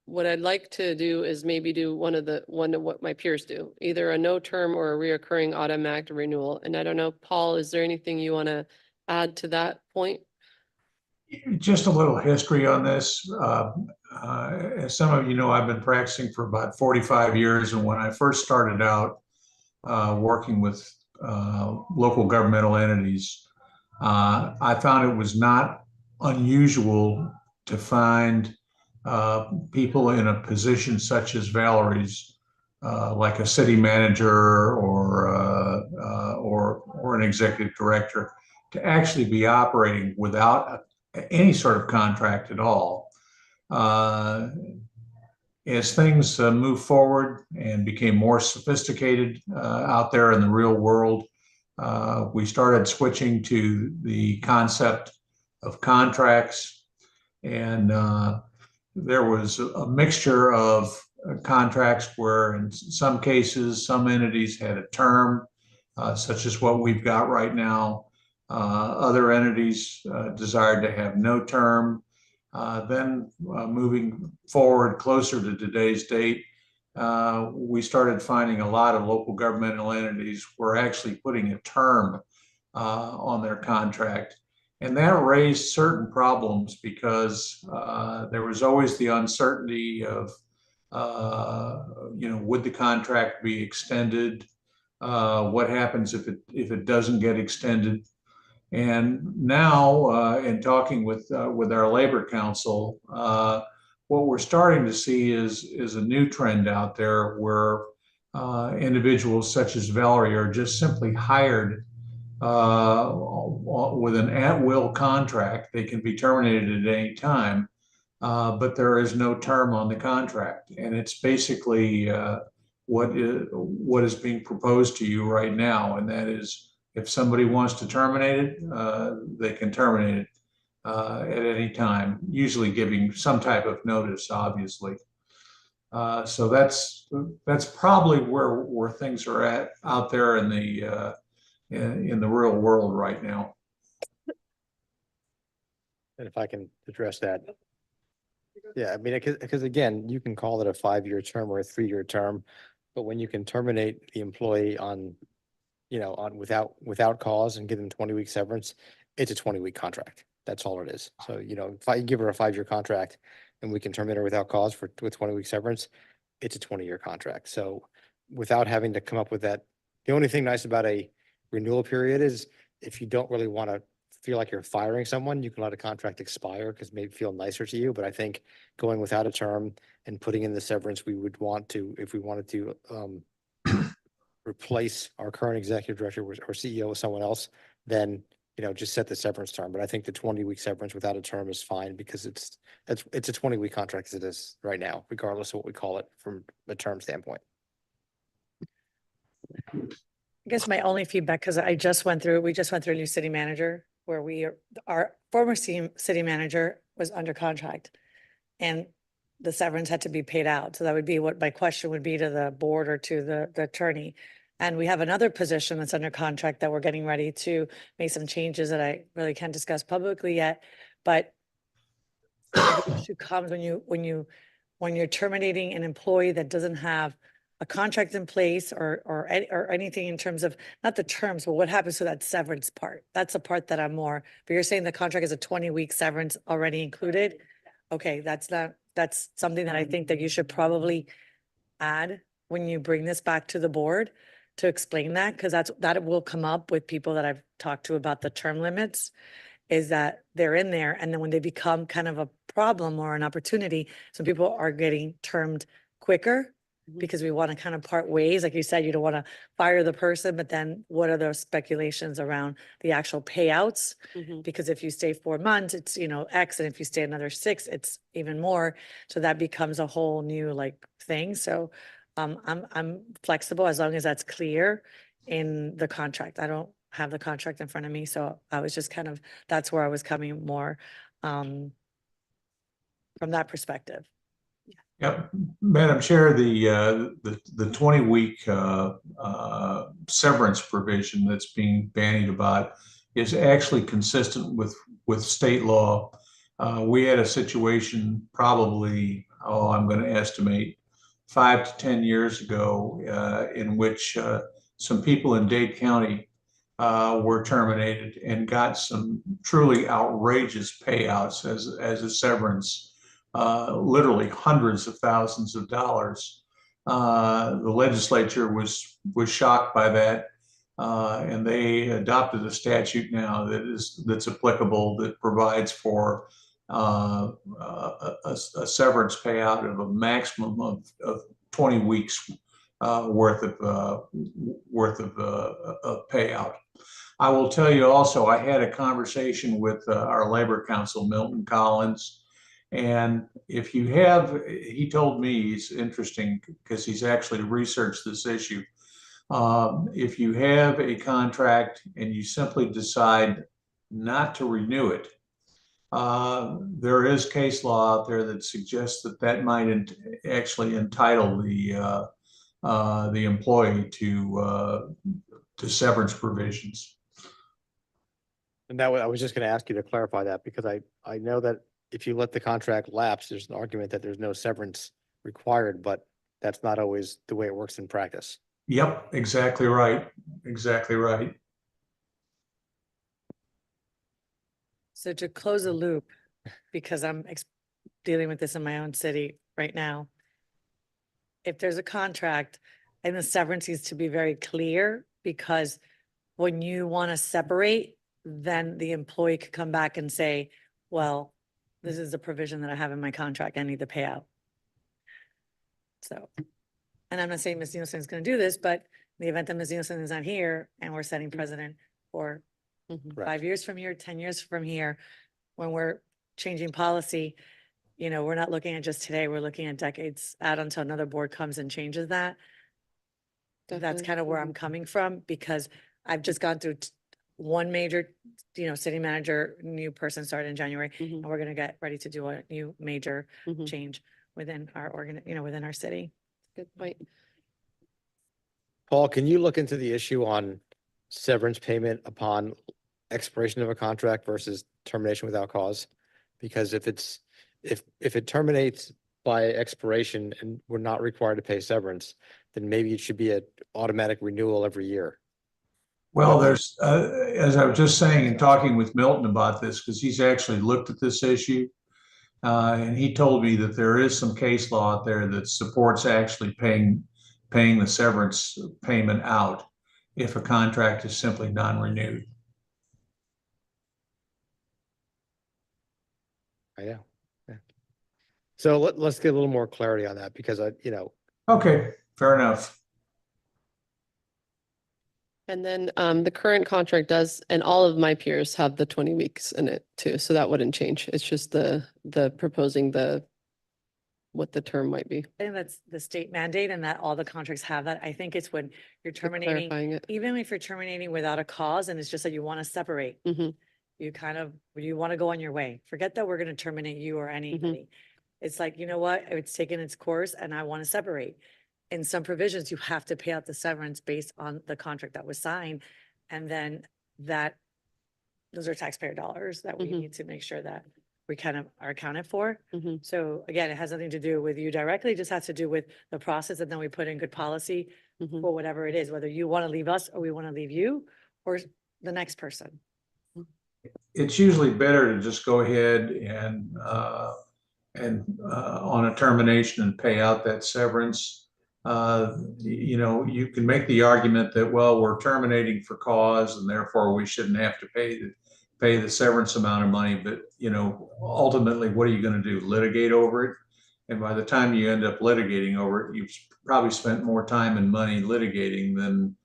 what I'd like to do is maybe do one of what my peers do, either a no term or a reoccurring automatic renewal. And I don't know, Paul, is there anything you want to add to that point? Just a little history on this. As some of you know, I've been practicing for about 45 years. And when I first started out working with local governmental entities, I found it was not unusual to find people in a position such as Valerie's, like a city manager or an executive director, to actually be operating without any sort of contract at all. As things moved forward and became more sophisticated out there in the real world, we started switching to the concept of contracts, and there was a mixture of contracts where in some cases, some entities had a term, such as what we've got right now. Other entities desired to have no term. Then moving forward closer to today's date, we started finding a lot of local governmental entities were actually putting a term on their contract. And that raised certain problems because there was always the uncertainty of, would the contract be extended? What happens if it doesn't get extended? And now, in talking with our labor council, what we're starting to see is a new trend out there where individuals such as Valerie are just simply hired with an at-will contract. They can be terminated at any time, but there is no term on the contract, and it's basically what is being proposed to you right now, and that is, if somebody wants to terminate it, they can terminate it at any time, usually giving some type of notice, obviously. So that's probably where things are at out there in the real world right now. And if I can address that. Yeah, I mean, because again, you can call it a 5-year term or a 3-year term, but when you can terminate the employee on without cause and give them 20-week severance, it's a 20-week contract. That's all it is. So, if I give her a 5-year contract and we can terminate her without cause with 20-week severance, it's a 20-year contract. So without having to come up with that, the only thing nice about a renewal period is if you don't really want to feel like you're firing someone, you can let a contract expire because it may feel nicer to you. But I think going without a term and putting in the severance, we would want to, if we wanted to replace our current executive director or CEO with someone else, then just set the severance term. But I think the 20-week severance without a term is fine because it's a 20-week contract as it is right now, regardless of what we call it from a term standpoint. I guess my only feedback, because we just went through a new city manager where our former city manager was under contract and the severance had to be paid out. So that would be what my question would be to the board or to the attorney. And we have another position that's under contract that we're getting ready to make some changes that I really can't discuss publicly yet. But the issue comes when you're terminating an employee that doesn't have a contract in place or anything in terms of, not the terms, but what happens to that severance part. That's the part that I'm more, but you're saying the contract is a 20-week severance already included? Okay, that's something that I think that you should probably add when you bring this back to the board to explain that, because that will come up with people that I've talked to about the term limits, is that they're in there. And then when they become kind of a problem or an opportunity, some people are getting termed quicker because we want to kind of part ways. Like you said, you don't want to fire the person, but then what are the speculations around the actual payouts? Because if you stay 4 months, it's, X, and if you stay another 6, it's even more. So that becomes a whole new thing. So I'm flexible as long as that's clear in the contract. I don't have the contract in front of me. So I was just that's where I was coming more from that perspective. Yep, Madam Chair, the 20-week severance provision that's being bandied about is actually consistent with state law. We had a situation probably, I'm going to estimate 5 to 10 years ago, in which some people in Dade County were terminated and got some truly outrageous payouts as a severance. Literally hundreds of thousands of dollars. The legislature was shocked by that, and they adopted a statute now that's applicable, that provides for a severance payout of a maximum of 20 weeks worth of payout. I will tell you also, I had a conversation with our labor counsel, Milton Collins. And if you have, he told me, it's interesting because he's actually researched this issue. If you have a contract and you simply decide not to renew it, there is case law out there that suggests that that might actually entitle the employee to severance provisions. And I was just going to ask you to clarify that because I know that if you let the contract lapse, there's an argument that there's no severance required, but that's not always the way it works in practice. Yep, exactly right. Exactly right. So to close a loop, because I'm dealing with this in my own city right now. If there's a contract and the severance needs to be very clear, because when you want to separate, then the employee could come back and say, well, this is a provision that I have in my contract, I need the payout. So, and I'm not saying Ms. Nielsen is going to do this, but in the event that Ms. Nielsen is not here and we're setting precedent for Mhm. 5 years from here, 10 years from here, when we're changing policy, you know, we're not looking at just today, we're looking at decades out until another board comes and changes that. That's Definitely. kind of where I'm coming from, because I've just gone through one major, you know, city manager, new person started in January, Mhm. and we're gonna get ready to do a new major Mhm. change within our within our city. Good point. Paul, can you look into the issue on severance payment upon expiration of a contract versus termination without cause? Because if it terminates by expiration and we're not required to pay severance, then maybe it should be an automatic renewal every year. Well, there's, as I was just saying and talking with Milton about this, because he's actually looked at this issue. And he told me that there is some case law out there that supports actually paying the severance payment out if a contract is simply non-renewed. Yeah. So let's get a little more clarity on that because Okay, fair enough. And then the current contract does, and all of my peers have the 20 weeks in it too, so that wouldn't change. It's just the proposing what the term might be. I think that's the state mandate, and that all the contracts have that. I think it's when you're So terminating, clarifying it. even if you're terminating without a cause, and it's just that you want to separate. Mhm. You want to go on your way. Forget that we're going to terminate you or anybody. It's like, you know what, it's taken its course and I want to separate. In some provisions, you have to pay out the severance based on the contract that was signed. And then those are taxpayer dollars that we Mhm. need to make sure that we kind of are accounted for. Mhm. So again, it has nothing to do with you directly, it just has to do with the process, and then we put in good policy Mhm. for whatever it is, whether you want to leave us or we want to leave you or the next person. It's usually better to just go ahead and on a termination and pay out that severance. You know, you can make the argument that, well, we're terminating for cause and therefore we shouldn't have to pay the severance amount of money. But, you know, ultimately, what are you going to do? Litigate over it? And by the time you end up litigating over it, you've probably spent more time and money litigating than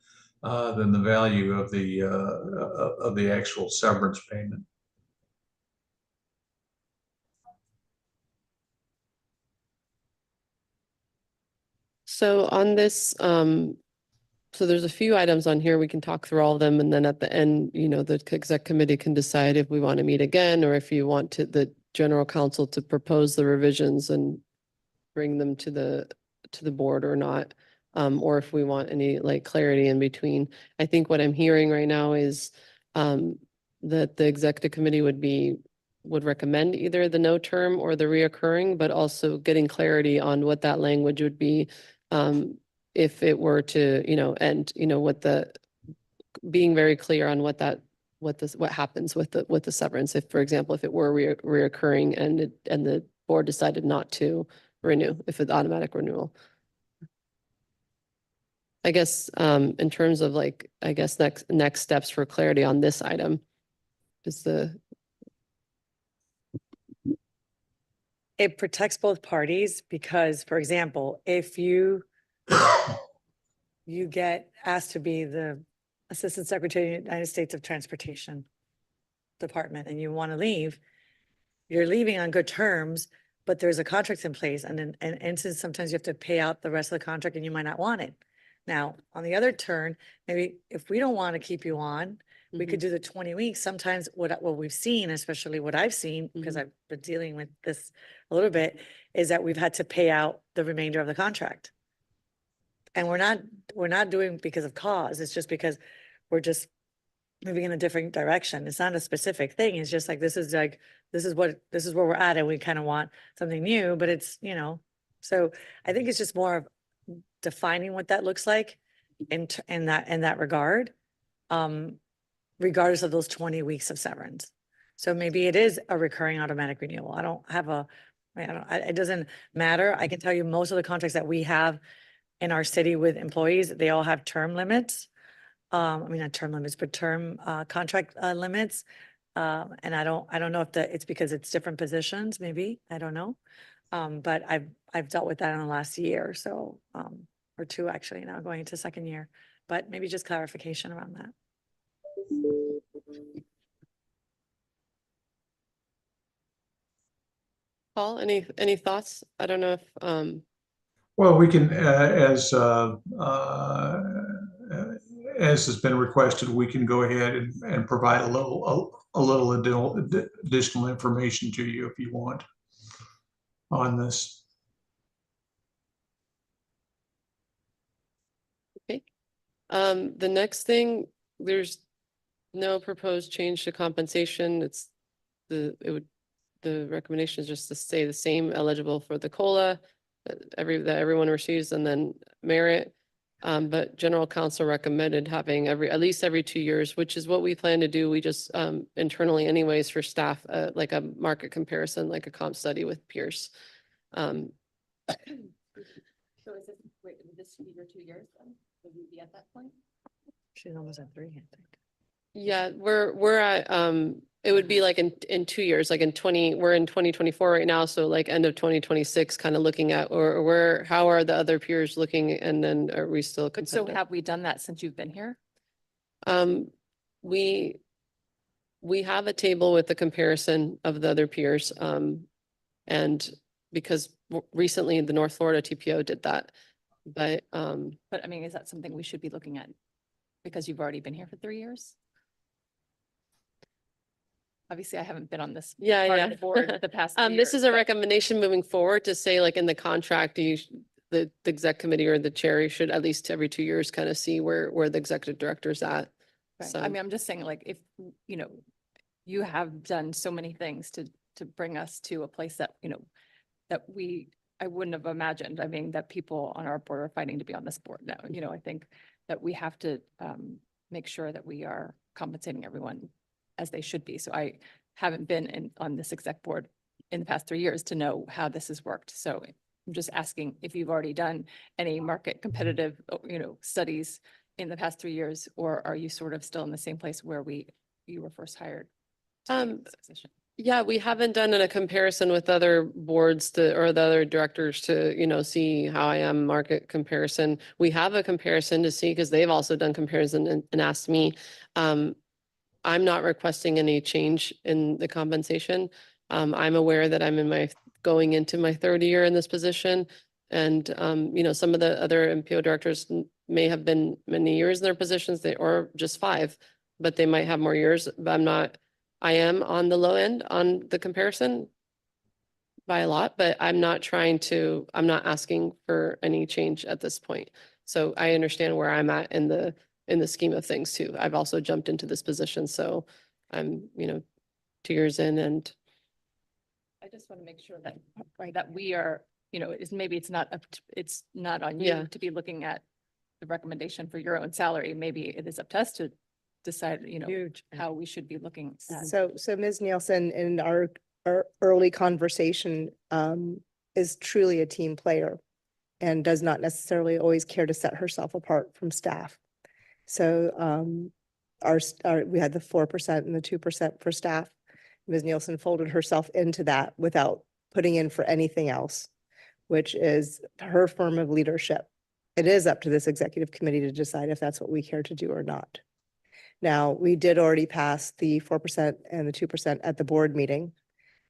the value of the actual severance payment. So on this, so there's a few items on here. We can talk through all of them, and then at the end, you know, the exec committee can decide if we want to meet again or if you want the general counsel to propose the revisions and bring them to the board or not, or if we want any like clarity in between. I think what I'm hearing right now is that the executive committee would recommend either the no term or the reoccurring, but also getting clarity on what that language would be if it were to, you know, end, you know, being very clear on what happens with the severance. If, for example, if it were reoccurring and the board decided not to renew, if it's automatic renewal. I guess, in terms of like, I guess next steps for clarity on this item is it protects both parties because, for example, if you get asked to be the Assistant Secretary of the United States of Transportation Department and you want to leave, you're leaving on good terms, but there's a contract in place and since sometimes you have to pay out the rest of the contract and you might not want it. Now, on the other turn, maybe if we don't want to keep you on, we could do the 20 weeks. Sometimes what we've seen, especially what I've seen, because I've been dealing with this a little bit, is that we've had to pay out the remainder of the contract. And we're not doing because of cause. It's just because we're just moving in a different direction. It's not a specific thing. It's just like, this is where we're at and we kind of want something new, but it's, so I think it's just more of defining what that looks like in that regard. Regardless of those 20 weeks of severance. So maybe it is a recurring automatic renewal. It doesn't matter. I can tell you most of the contracts that we have in our city with employees, they all have term limits. Not term limits, but term contract limits. And I don't know if it's because it's different positions, maybe, I don't know. But I've dealt with that in the last year, so, or two actually, now going into second year, but maybe just clarification around that. Paul, any thoughts? I don't know if, Well, we can, as has been requested, we can go ahead and provide a little additional information to you if you want on this. okay. The next thing, there's no proposed change to compensation. The recommendation is just to stay the same, eligible for the COLA that everyone receives, and then merit. But general counsel recommended having at least every 2 years, which is what we plan to do. We just internally anyways for staff, like a market comparison, like a comp study with peers. So is this be your 2 years then? Will you be at that point? She's almost at 3, I think. Yeah, we're at, it would be like in 2 years, like we're in 2024 right now. So like end of 2026, kind of looking at, or how are the other peers looking? And then are we still But so competitive? have we done that since you've been here? We have a table with the comparison of the other peers. And because recently the North Florida TPO did that, but But I mean, is that something we should be looking at? Because you've already been here for 3 years? Obviously, I haven't been on this yeah, part yeah. of the board the past 3 This years, is a but- recommendation moving forward to say like in the contract, the exec committee or the chair should at least every 2 years kind of see where the executive director's at. Right. So I mean, I'm just saying, like, if, you have done so many things to bring us to a place that, that I wouldn't have imagined. I mean, that people on our board are fighting to be on this board now. I think that we have to make sure that we are compensating everyone as they should be. So I haven't been on this exec board in the past 3 years to know how this has worked. So I'm just asking if you've already done any market competitive, studies in the past 3 years, or are you sort of still in the same place where you were first hired? to be in this position? yeah, we haven't done a comparison with other boards or the other directors to, see how I am market comparison. We have a comparison to see because they've also done comparison and asked me. I'm not requesting any change in the compensation. I'm aware that I'm going into my third year in this position. And, some of the other MPO directors may have been many years in their positions, or just 5, but they might have more years, but I am on the low end on the comparison by a lot, but I'm not asking for any change at this point. So I understand where I'm at in the scheme of things too. I've also jumped into this position, so I'm, 2 years in, and I just want to make sure that, that we are, maybe it's not on Yeah. you to be looking at the recommendation for your own salary. Maybe it is up to us to decide, Huge. how we should be looking at. So Ms. Nielsen, in our early conversation, is truly a team player and does not necessarily always care to set herself apart from staff. So we had the 4% and the 2% for staff. Ms. Nielsen folded herself into that without putting in for anything else, which is her form of leadership. It is up to this executive committee to decide if that's what we care to do or not. Now, we did already pass the 4% and the 2% at the board meeting.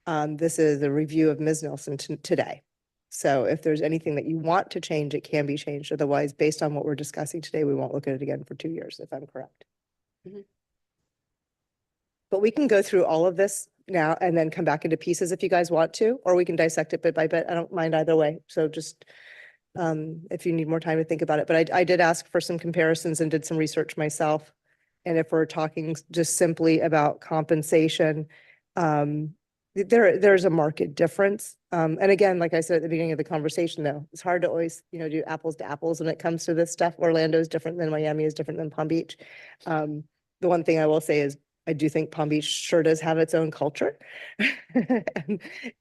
This is a review of Ms. Nelson today. So if there's anything that you want to change, it can be changed. Otherwise, based on what we're discussing today, we won't look at it again for 2 years, if I'm correct. Mhm. But we can go through all of this now and then come back into pieces if you guys want to, or we can dissect it bit by bit. I don't mind either way. So just if you need more time to think about it. But I did ask for some comparisons and did some research myself. And if we're talking just simply about compensation, there's a market difference. And again, like I said at the beginning of the conversation, though, it's hard to always, do apples to apples when it comes to this stuff. Orlando is different than Miami is different than Palm Beach. The one thing I will say is I do think Palm Beach sure does have its own culture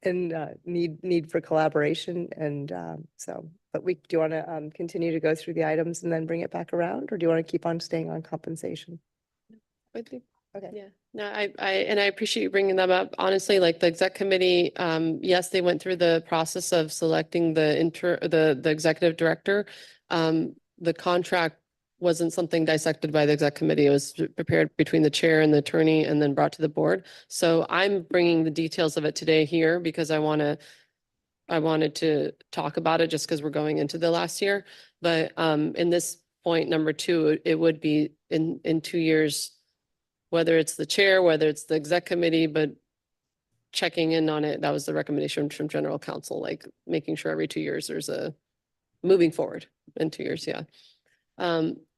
and need for collaboration. And so, but do you want to continue to go through the items and then bring it back around, or do you want to keep on staying on compensation? I think, Okay. yeah, no, and I appreciate you bringing them up. Honestly, like the exec committee, yes, they went through the process of selecting the executive director. The contract wasn't something dissected by the exec committee. It was prepared between the chair and the attorney and then brought to the board. So I'm bringing the details of it today here because I wanted to talk about it just because we're going into the last year. But in this point, number 2, it would be in 2 years, whether it's the chair, whether it's the exec committee, but checking in on it. That was the recommendation from general counsel, like making sure every 2 years there's a moving forward in 2 years. Yeah.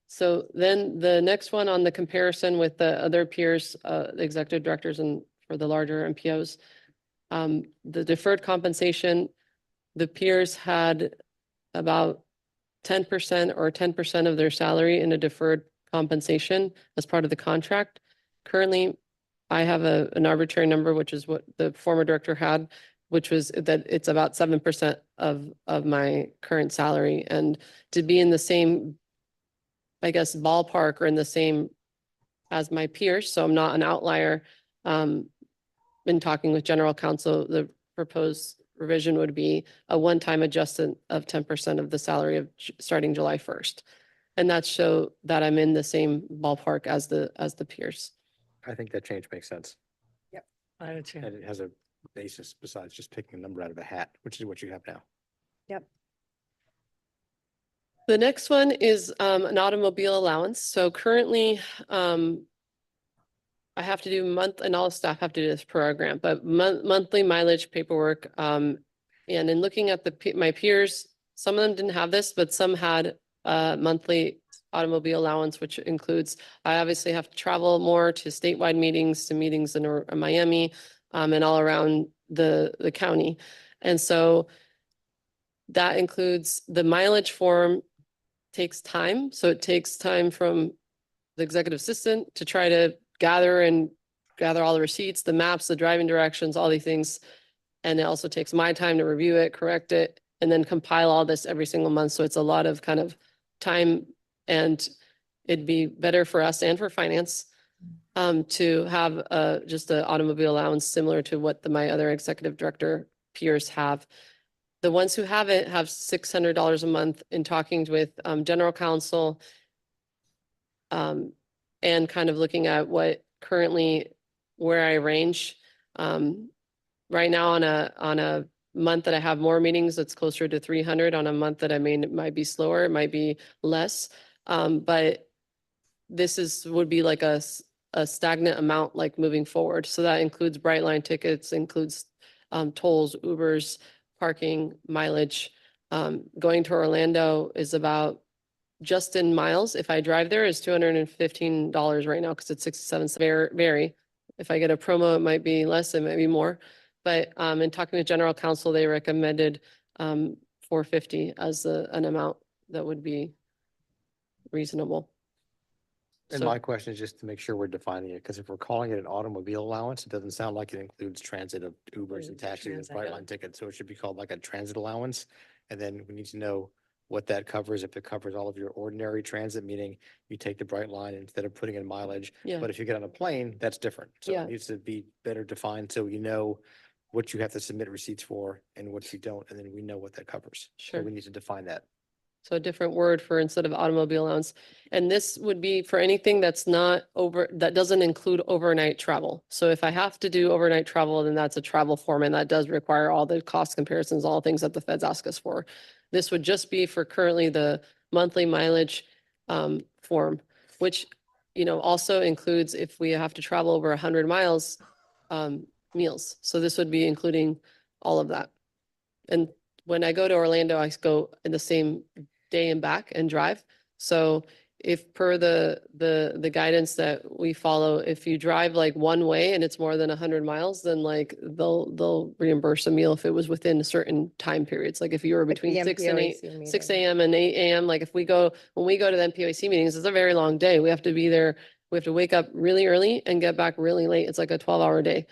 So then the next one on the comparison with the other peers, the executive directors and for the larger MPOs, the deferred compensation, the peers had about 10% or 10% of their salary in a deferred compensation as part of the contract. Currently, I have an arbitrary number, which is what the former director had, which was that it's about 7% of my current salary. And to be in the same, I guess, ballpark or in the same as my peers, so I'm not an outlier. In talking with general counsel, the proposed revision would be a one-time adjustment of 10% of the salary of starting July 1st. And that show that I'm in the same ballpark as the peers. I think that change makes sense. I do too. And it has a basis besides just picking a number out of a hat, which is what you have now. Yep. The next one is an automobile allowance. So currently, I have to do and all staff have to do this program, but monthly mileage paperwork. And in looking at my peers, some of them didn't have this, but some had monthly automobile allowance, which includes, I obviously have to travel more to statewide meetings, to meetings in Miami, and all around the county. And so that includes the mileage form takes time. So it takes time from the executive assistant to try to gather all the receipts, the maps, the driving directions, all these things. And it also takes my time to review it, correct it, and then compile all this every single month. So it's a lot of kind of time, and it'd be better for us and for finance to have just an automobile allowance similar to what my other executive director peers have. The ones who have it have $600 a month. In talking with general counsel and kind of looking at what currently where I range. Right now on a month that I have more meetings, it's closer to 300. On a month that it might be slower, it might be less. But this would be like a stagnant amount, like moving forward. So that includes Brightline tickets, includes tolls, Ubers, parking, mileage. Going to Orlando is about, just in miles, if I drive there, is $215 right now because it's 67 vary. If I get a promo, it might be less, it might be more. But in talking to general counsel, they recommended $450 as an amount that would be reasonable. And So- my question is just to make sure we're defining it, because if we're calling it an automobile allowance, it doesn't sound like it includes transit of Ubers and taxis and Transit, yeah. Brightline tickets. So it should be called like a transit allowance. And then we need to know what that covers, if it covers all of your ordinary transit, meaning you take the Brightline instead of putting in mileage. Yeah. But if you get on a plane, that's different. So Yeah. it needs to be better defined so you know what you have to submit receipts for and what you don't, and then we know what that covers. So Sure. we need to define that. So a different word for instead of automobile allowance. And this would be for anything that's not that doesn't include overnight travel. So if I have to do overnight travel, then that's a travel form and that does require all the cost comparisons, all the things that the feds ask us for. This would just be for currently the monthly mileage form, which, also includes if we have to travel over 100 miles, meals. So this would be including all of that. And when I go to Orlando, I go in the same day and back and drive. So if per the guidance that we follow, if you drive like one way and it's more than 100 miles, then like they'll reimburse a meal if it was within certain time periods. Like if you were between the 6 and 8, MPOAC 6 meeting. a.m. and 8 a.m. Like when we go to the MPOAC meetings, it's a very long day. We have to be there. We have to wake up really early and get back really late. It's like a 12-hour day.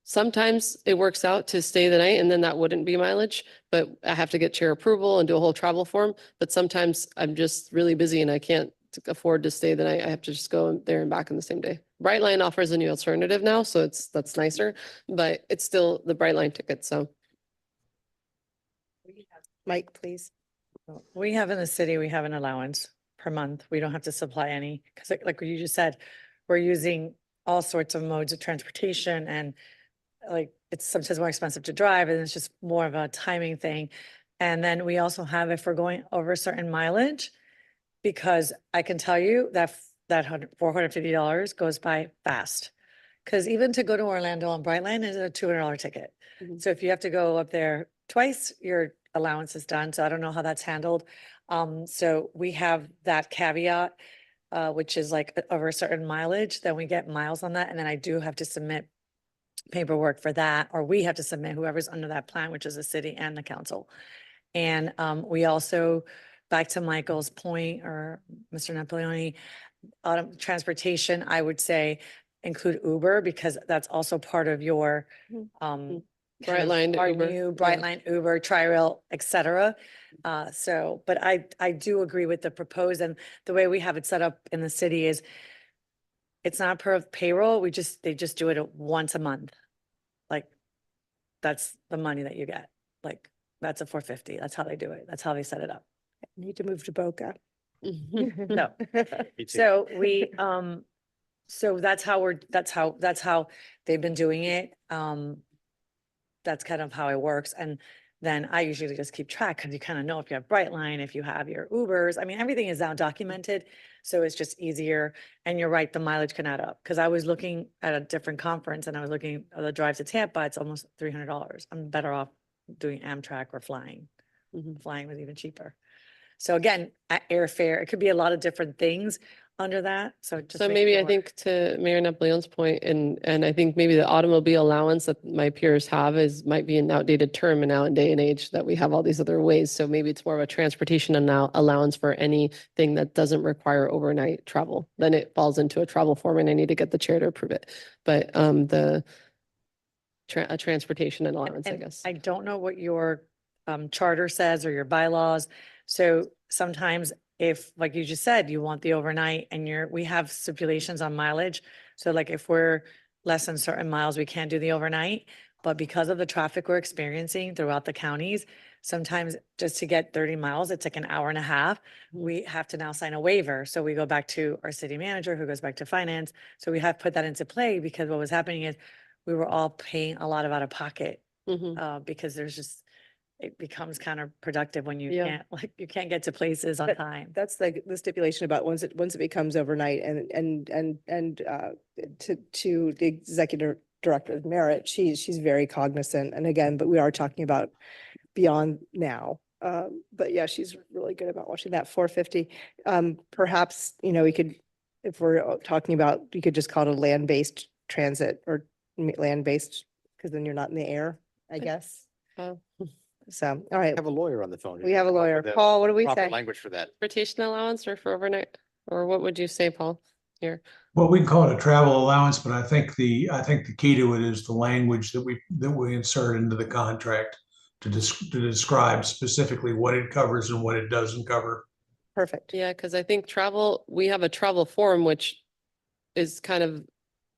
Sometimes it works out to stay the night and then that wouldn't be mileage, but I have to get chair approval and do a whole travel form. But sometimes I'm just really busy and I can't afford to stay the night. I have to just go there and back in the same day. Brightline offers a new alternative now, so that's nicer, but it's still the Brightline ticket, so. Mike, please. We have in the city, we have an allowance per month. We don't have to supply any, because like what you just said, we're using all sorts of modes of transportation and like it's sometimes more expensive to drive and it's just more of a timing thing. And then we also have, if we're going over a certain mileage, because I can tell you that $450 goes by fast. Because even to go to Orlando on Brightline is a $200 ticket. Mhm. So if you have to go up there twice, your allowance is done. So I don't know how that's handled. So we have that caveat, which is like over a certain mileage, then we get miles on that. And then I do have to submit paperwork for that, or we have to submit whoever's under that plan, which is the city and the council. And we also, back to Michael's point, or Mr. Napoleone, transportation, I would say include Uber, because that's also part of your kind of Brightline, our Uber, new yeah. Brightline, Uber, Tri-Rail, et cetera. So, but I do agree with the proposed, and the way we have it set up in the city is it's not per payroll, they just do it once a month. Like, that's the money that you get. Like, that's a 450. That's how they do it. That's how they set it up. Need to move to Boca. No. Me too. So we, so that's how they've been doing it. That's kind of how it works. And then I usually just keep track because you kind of know if you have Brightline, if you have your Ubers. I mean, everything is now documented. So it's just easier. And you're right, the mileage can add up. Because I was looking at a different conference and I was looking at the drive to Tampa, it's almost $300. I'm better off doing Amtrak or flying. Mhm. Flying was even cheaper. So again, airfare, it could be a lot of different things under that. So just. So make maybe I sure. think to Mayor Napoleon's point, and I think maybe the automobile allowance that my peers have might be an outdated term in now in day and age that we have all these other ways. So maybe it's more of a transportation allowance for anything that doesn't require overnight travel. Then it falls into a travel form and I need to get the chair to approve it. But a transportation allowance, I And guess. I don't know what your charter says or your bylaws. So sometimes if, like you just said, you want the overnight and we have stipulations on mileage. So like if we're less than certain miles, we can't do the overnight. But because of the traffic we're experiencing throughout the counties, sometimes just to get 30 miles, it's like an hour and a half. We have to now sign a waiver. So we go back to our city manager who goes back to finance. So we have put that into play because what was happening is we were all paying a lot of out of pocket Mhm. because it becomes counterproductive when you Yeah. can't get to places on But time. That's the stipulation about once it becomes overnight and to the executive director of Merit, she's very cognizant. And again, but we are talking about beyond now. But yeah, she's really good about watching that 450. Perhaps, we could, if we're talking about, you could just call it a land-based transit or land-based, because then you're not in the air, I guess. Oh. So, all right, Have a lawyer on the phone. we have a Come up lawyer. with a Paul, what do we proper say? Language for that. Transportation allowance or for overnight? Or what would you say, Paul? Here. Well, we can call it a travel allowance, but I think the key to it is the language that we insert into the contract to describe specifically what it covers and what it doesn't cover. Perfect. Yeah, because I think we have a travel form, which is kind of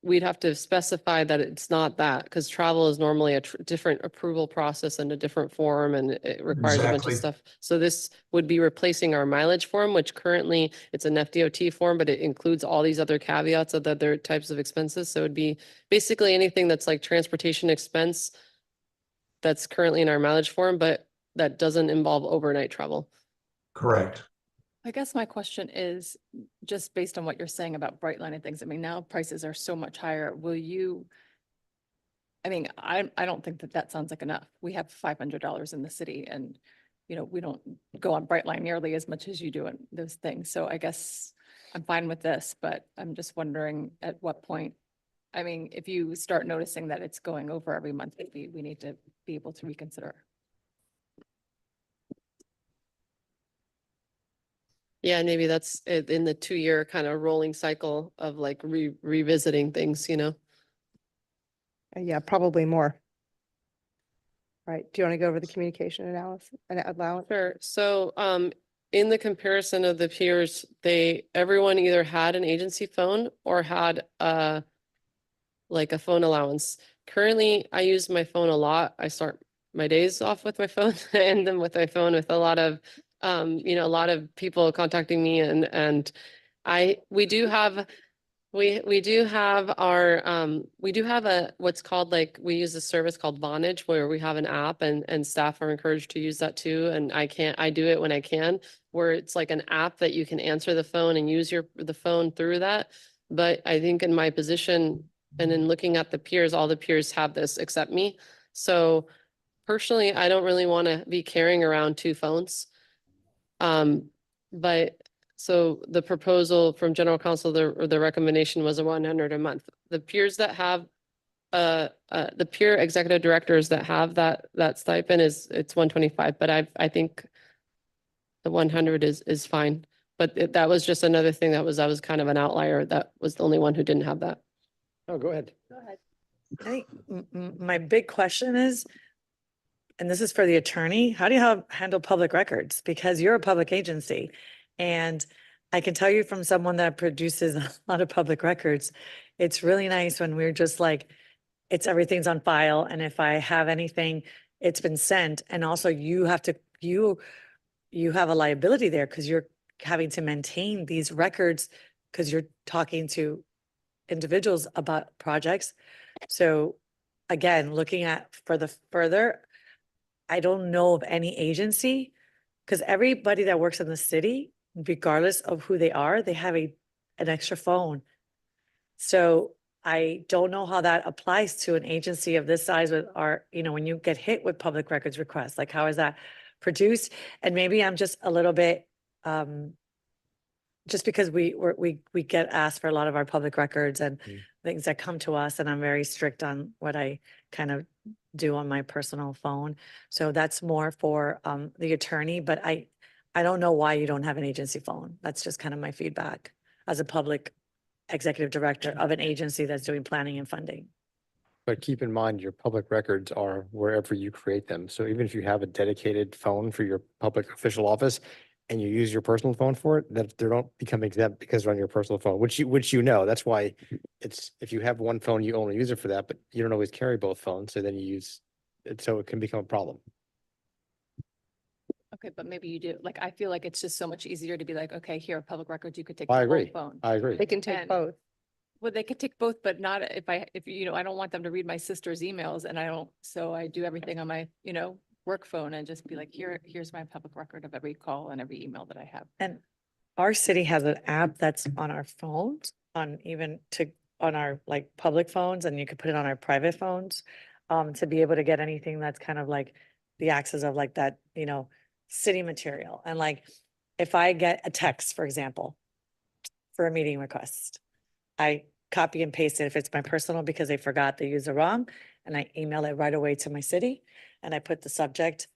we'd have to specify that it's not that, because travel is normally a different approval process and a different form, and it requires a bunch Exactly. of stuff. So this would be replacing our mileage form, which currently it's an FDOT form, but it includes all these other caveats of the other types of expenses. So it'd be basically anything that's like transportation expense that's currently in our mileage form, but that doesn't involve overnight travel. Correct. I guess my question is, just based on what you're saying about Brightline and things, I mean, now prices are so much higher. Will you? I mean, I don't think that that sounds like enough. We have $500 in the city and, you know, we don't go on Brightline nearly as much as you do in those things. So I guess I'm fine with this, but I'm just wondering at what point, I mean, if you start noticing that it's going over every month, maybe we need to be able to reconsider. Yeah, maybe that's in the 2-year kind of rolling cycle of like revisiting things, you know? Yeah, probably more. All right, do you want to go over the communication analysis and allowance? Sure. So, in the comparison of the peers, everyone either had an agency phone or had like a phone allowance. Currently, I use my phone a lot. I start my days off with my phone and then with my phone with a lot of, you know, a lot of people contacting me and we do have what's called like, we use a service called Vonage where we have an app and staff are encouraged to use that too. And I do it when I can, where it's like an app that you can answer the phone and use the phone through that. But I think in my position and in looking at the peers, all the peers have this except me. So personally, I don't really want to be carrying around 2 phones. But so the proposal from general counsel, the recommendation was a 100 a month. The peers that have, the peer executive directors that have that stipend it's 125, but I think the 100 is fine. But that was just another thing I was kind of an outlier. That was the only one who didn't have that. Oh, go ahead. I think my big question is, and this is for the attorney, how do you handle public records? Because you're a public agency. And I can tell you from someone that produces a lot of public records, it's really nice when we're just like, everything's on file. And if I have anything, it's been sent. And also you have a liability there because you're having to maintain these records because you're talking to individuals about projects. So again, looking at further, I don't know of any agency, because everybody that works in the city, regardless of who they are, they have an extra phone. So I don't know how that applies to an agency of this size with when you get hit with public records requests, like how is that produced? And maybe I'm just a little bit, just because we get asked for a lot of our public records and things that come to us, and I'm very strict on what I kind of do on my personal phone. So that's more for the attorney, but I don't know why you don't have an agency phone. That's just kind of my feedback as a public executive director of an agency that's doing planning and funding. But keep in mind, your public records are wherever you create them. So even if you have a dedicated phone for your public official office and you use your personal phone for it, that they don't become exempt because they're on your personal phone, which you know. That's why if you have one phone, you only use it for that, but you don't always carry both phones. So then you use it, so it can become a problem. Okay, but maybe you do. Like, I feel like it's just so much easier to be like, okay, here are public records. You could take I the whole agree. phone. I agree. They can take And- both. Well, they could take both, but not if I don't want them to read my sister's emails and so I do everything on my, work phone and just be like, here's my public record of every call and every email that I have. And our city has an app that's on our phones, on our like public phones, and you could put it on our private phones, to be able to get anything that's kind of like the access of like that, city material. And like, if I get a text, for example, for a meeting request, I copy and paste it if it's my personal because they forgot the user wrong, and I email it right away to my city, and I put the subject,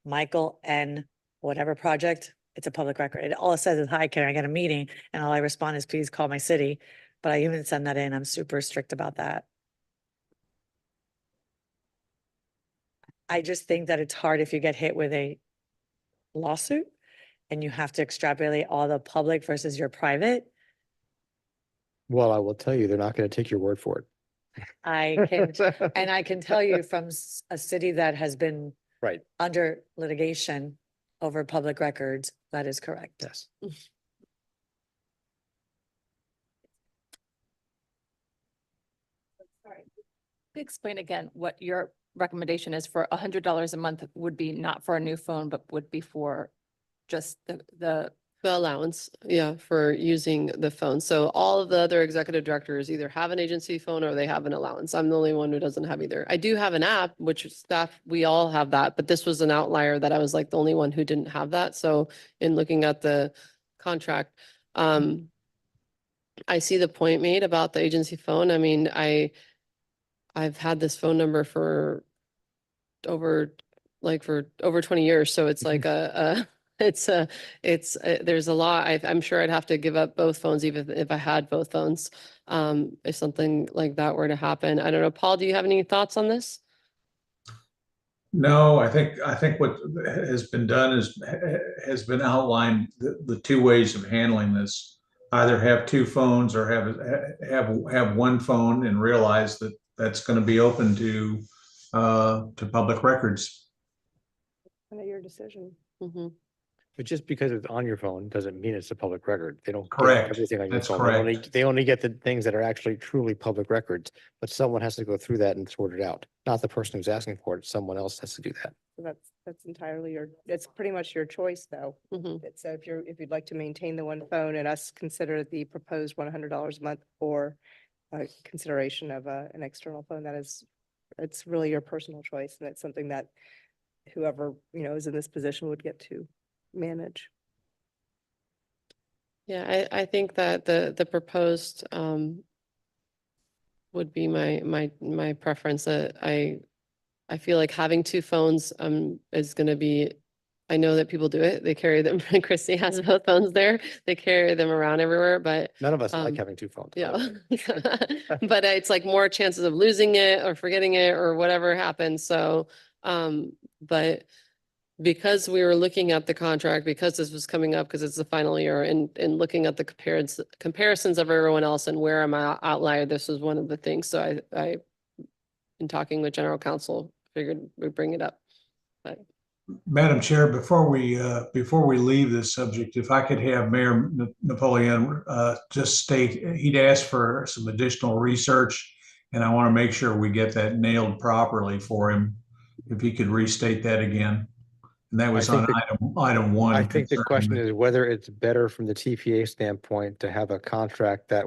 Michael N. whatever project. It's a public record. All it says is, hi, can I get a meeting? And all I respond is, please call my city. But I even send that in. I'm super strict about that. I just think that it's hard if you get hit with a lawsuit and you have to extrapolate all the public versus your private. Well, I will tell you, they're not going to take your word for I can, it. and I can tell you from a city that has been Right, under litigation over public records, that is correct. yes. Explain again what your recommendation is for $100 a month would be not for a new phone, but would be for just the, The allowance, yeah, for using the phone. So all of the other executive directors either have an agency phone or they have an allowance. I'm the only one who doesn't have either. I do have an app, which staff, we all have that, but this was an outlier that I was like the only one who didn't have that. So in looking at the contract, I see the point made about the agency phone. I mean, I've had this phone number for over 20 years. So it's like there's a lot. I'm sure I'd have to give up both phones even if I had both phones. If something like that were to happen. I don't know. Paul, do you have any thoughts on this? No, I think what has been done has been outlined, the two ways of handling this. Either have two phones or have one phone and realize that that's going to be open to public records. Kind of your decision. Mhm. But just because it's on your phone doesn't mean it's a public record. They don't get Correct. everything on your That's phone. They only get the things that are actually truly public records, but someone has to go through that and sort it out. Not the person who's asking for it. Someone else has to do that. So that's entirely it's pretty much your choice, though. Mhm. It's if you'd like to maintain the one phone and us consider the proposed $100 a month or consideration of an external phone, it's really your personal choice, and it's something that whoever, is in this position would get to manage. Yeah, I think that the proposed would be my preference. I feel like having two phones is gonna be, I know that people do it. They carry them. Christy has both phones there. They carry them around everywhere, but None of us like Um, having two phones. by yeah. the way. But it's like more chances of losing it or forgetting it or whatever happens. So, but because we were looking at the contract, because this was coming up, because it's the final year and looking at the comparisons of everyone else and where I'm outlier, this was one of the things. So I, in talking with general counsel, figured we'd bring it up. But Madam Chair, before we leave this subject, if I could have Mayor Napoleon just state, he'd asked for some additional research, and I want to make sure we get that nailed properly for him. If he could restate that again. And that was I on think item one. I think the concerning question is whether it's better from the TPA standpoint to have a contract that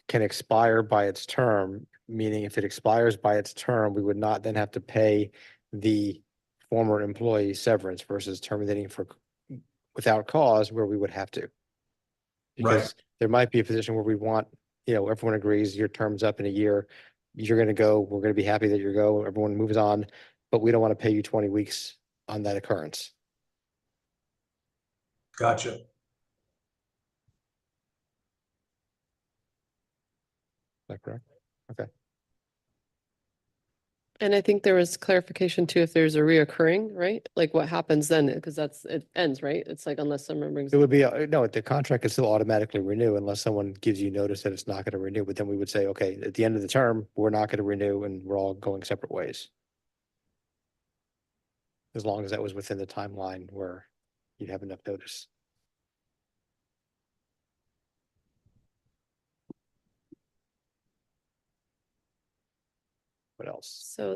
can expire by its term, meaning if it expires by its term, we would not then have to pay the former employee severance versus terminating without cause where we would have to. Right. Because there might be a position where we want, everyone agrees your term's up in a year, you're gonna go, we're gonna be happy that you go, everyone moves on, but we don't want to pay you 20 weeks on that occurrence. Gotcha. Is that correct? Okay. and I think there was clarification too, if there's a reoccurring, right? Like what happens then? Because it ends, right? It's like unless someone brings. It would be, no, the contract could still automatically renew unless someone gives you notice that it's not going to renew, but then we would say, okay, at the end of the term, we're not going to renew and we're all going separate ways. As long as that was within the timeline where you'd have enough notice. What else? So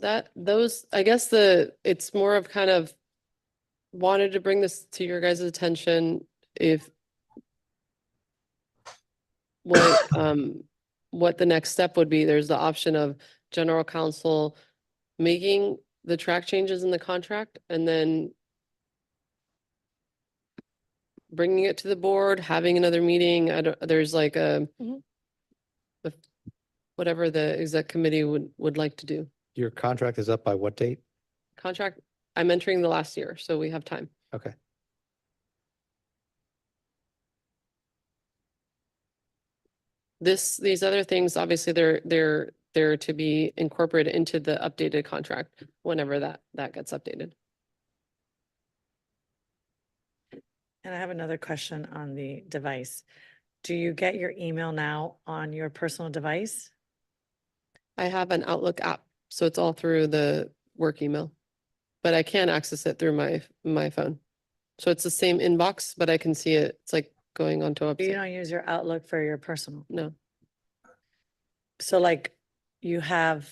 I guess it's more of kind of wanted to bring this to your guys' attention if what the next step would be. There's the option of general counsel making the track changes in the contract and then bringing it to the board, having another meeting. There's like whatever the exec committee would like to do. Your contract is up by what date? Contract, I'm entering the last year, so we have time. Okay. These other things, obviously, they're to be incorporated into the updated contract whenever that gets updated. And I have another question on the device. do you get your email now on your personal device? I have an Outlook app, so it's all through the work email. But I can access it through my phone. So it's the same inbox, but I can see it. It's like going onto a You website. don't use your Outlook for your personal? No, So like you have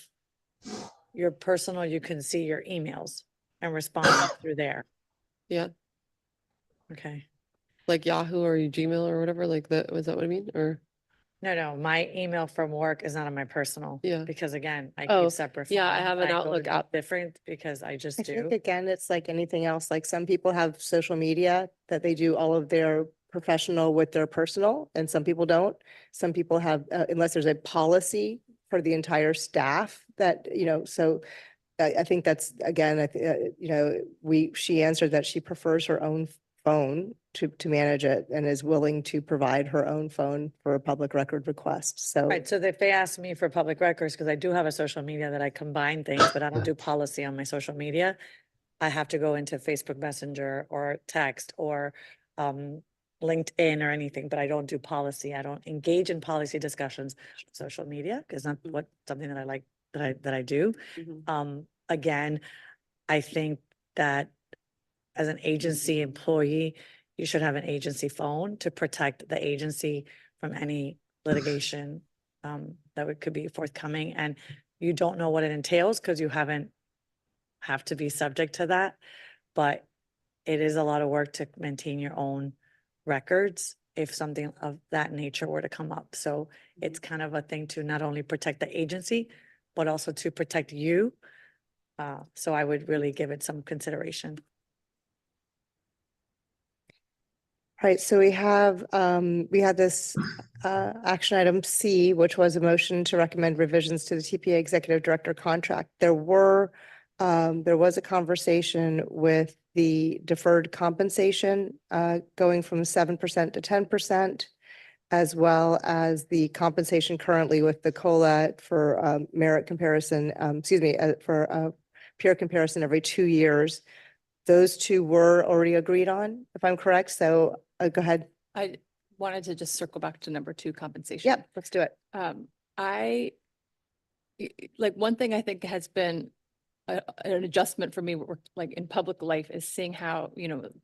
your personal, you can see your emails and respond through there. yeah, Okay. like Yahoo or Gmail or whatever, like that, was that what I mean? Or, No, my email from work is not on my personal. Yeah. Because again, I Oh, keep separate. yeah, I phones. have an go Outlook to app. Different because I just I think do. again, it's like anything else, like some people have social media that they do all of their professional with their personal and some people don't. Some people have, unless there's a policy for the entire staff that, so I think that's, again, she answered that she prefers her own phone to manage it and is willing to provide her own phone for a public record request. So. Right, so if they ask me for public records, because I do have a social media that I combine things, but I don't do policy on my social media. I have to go into Facebook Messenger or text or LinkedIn or anything, but I don't do policy. I don't engage in policy discussions, on social media, because not something that I like, that I do. Again, I think that as an agency employee, you should have an agency phone to protect the agency from any litigation could be forthcoming, and you don't know what it entails because you have to be subject to that. But it is a lot of work to maintain your own records if something of that nature were to come up. So it's kind of a thing to not only protect the agency, but also to protect you. So I would really give it some consideration. Right, so we had this action item C, which was a motion to recommend revisions to the TPA Executive Director contract. There was a conversation with the deferred compensation going from 7% to 10%, as well as the compensation currently with the COLA for merit comparison, for peer comparison every 2 years. Those two were already agreed on, if I'm correct. So go ahead. I wanted to just circle back to number 2, compensation. Yep, let's do it. Like one thing I think has been an adjustment for me, like in public life, is seeing how,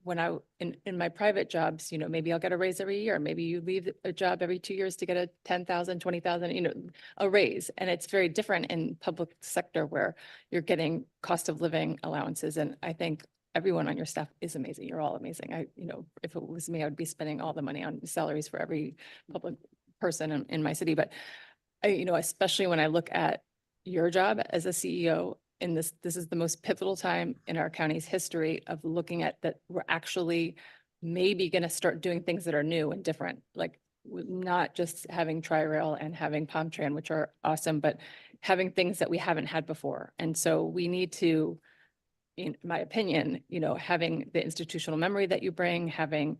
when in my private jobs, maybe I'll get a raise every year. Maybe you leave a job every 2 years to get a 10,000, 20,000, a raise. And it's very different in public sector where you're getting cost of living allowances. And I think everyone on your staff is amazing. You're all amazing. If it was me, I would be spending all the money on salaries for every public person in my city. But especially when I look at your job as a CEO, in this is the most pivotal time in our county's history of looking at that we're actually maybe going to start doing things that are new and different, like not just having Tri-Rail and having PalmTran, which are awesome, but having things that we haven't had before. And so we need to, in my opinion, having the institutional memory that you bring, having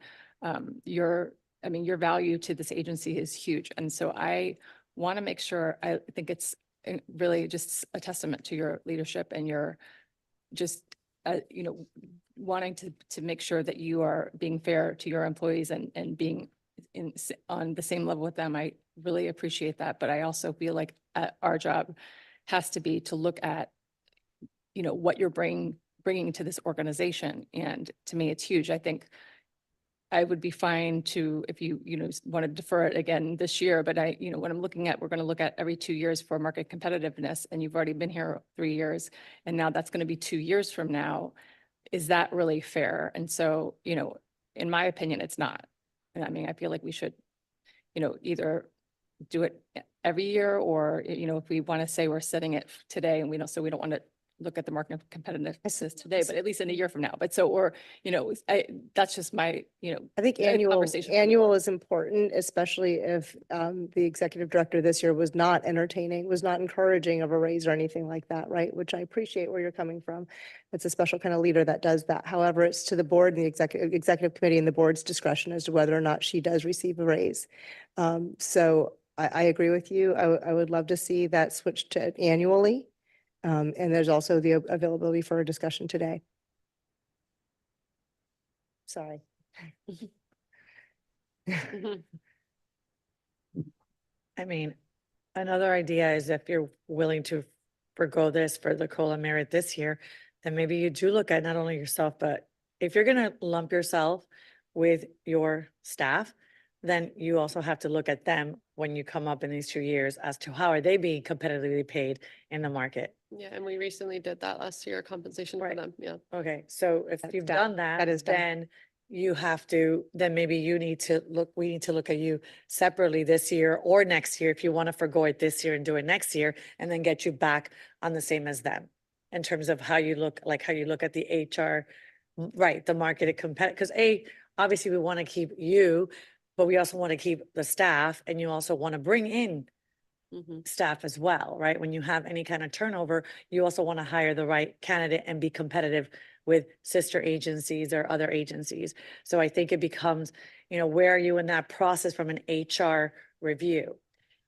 your value to this agency is huge. And so I want to make sure, I think it's really just a testament to your leadership and your just, wanting to make sure that you are being fair to your employees and being on the same level with them. I really appreciate that. But I also feel like our job has to be to look at, what you're bringing to this organization. And to me, it's huge. I think I would be fine to, if you, want to defer it again this year, but when I'm looking at, we're going to look at every 2 years for market competitiveness, and you've already been here 3 years, and now that's going to be 2 years from now. Is that really fair? And so, in my opinion, it's not. And I feel like we should, either do it every year, or, if we want to say we're setting it today and we don't want to look at the market competitiveness today, but at least in a year from now. But so, or, that's just my, I think conversation for the annual board. is important, especially if the executive director this year was not encouraging of a raise or anything like that, right? Which I appreciate where you're coming from. It's a special kind of leader that does that. However, it's to the board and the executive committee and the board's discretion as to whether or not she does receive a raise. So I agree with you. I would love to see that switch to annually. And there's also the availability for a discussion today. Sorry. I mean, another idea is if you're willing to forego this for the COLA merit this year, then maybe you do look at not only yourself, but if you're gonna lump yourself with your staff, then you also have to look at them when you come up in these 2 years as to how are they being competitively paid in the market. Yeah, and we recently did that last year, compensation for Right. them, yeah. Okay, so if That's you've done. done That that, is done. then you have to, then maybe you need to look, we need to look at you separately this year or next year if you want to forgo it this year and do it next year and then get you back on the same as them in terms of how you look, like how you look at the HR, right, the market competitive, because obviously we want to keep you, but we also want to keep the staff and you also want to bring in Mhm. staff as well, right? When you have any kind of turnover, you also want to hire the right candidate and be competitive with sister agencies or other agencies. So I think it becomes, where are you in that process from an HR review?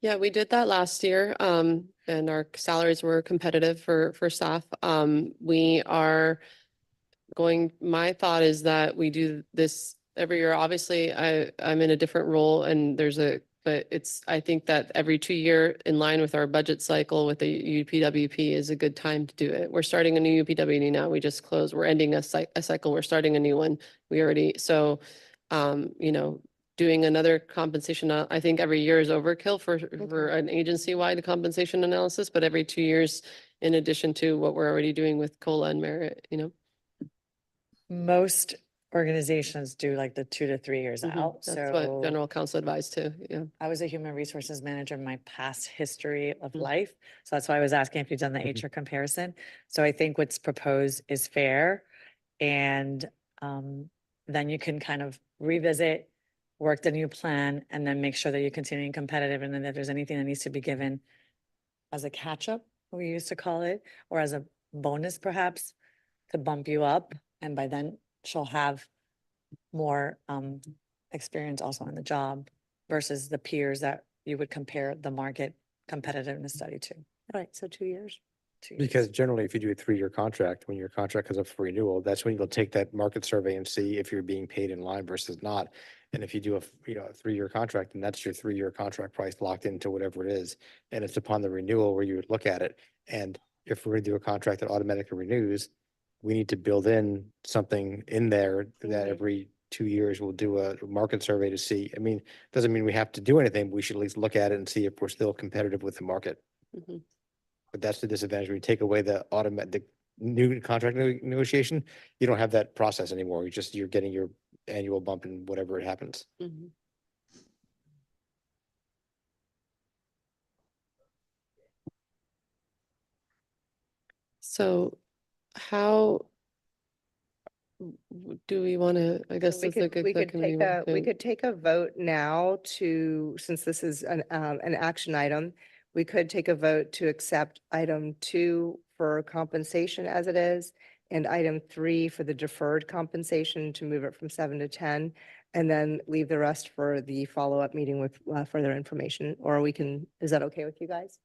Yeah, we did that last year, and our salaries were competitive for staff. We are my thought is that we do this every year. Obviously, I'm in a different role and I think that every 2 year in line with our budget cycle with the UPWP is a good time to do it. We're starting a new UPWP now. We just closed. We're ending a cycle. We're starting a new one. Doing another compensation, I think every year is overkill for an agency-wide compensation analysis, but every 2 years, in addition to what we're already doing with COLA and merit, Most organizations do like the 2 to 3 years Mhm. out. That's what So general counsel advised too, yeah. I was a human resources manager in my past history of Mhm. life. So that's why I was asking if you've done the Mhm. HR comparison. So I think what's proposed is fair. And then you can kind of revisit, work the new plan, and then make sure that you're continuing competitive. And then if there's anything that needs to be given as a catch-up, we used to call it, or as a bonus perhaps, to bump you up. And by then she'll have more experience also on the job versus the peers that you would compare the market competitiveness study to. All right, so 2 years. 2 years. Because generally, if you do a 3 year contract, when your contract comes up for renewal, that's when you'll take that market survey and see if you're being paid in line versus not. And if you do a 3 year contract, and that's your 3 year contract price locked into whatever it is, and it's upon the renewal where you would look at it. And if we're gonna do a contract that automatically renews, we need to build in something in there that Mhm. every 2 years we'll do a market survey to see. I mean, doesn't mean we have to do anything, but we should at least look at it and see if we're still competitive with the market. Mhm. But that's the disadvantage. When you take away the the new contract negotiation, you don't have that process anymore. You're getting your annual bump and whatever it happens. Mhm. So how do we want to, I guess We it's like could, we could committee take a, we work could take a vote now since this is an action item, we could take a vote to accept item 2 for compensation as it is, and item 3 for the deferred compensation to move it from 7 to 10, and then leave the rest for the follow-up meeting with further information, or is that okay with you guys?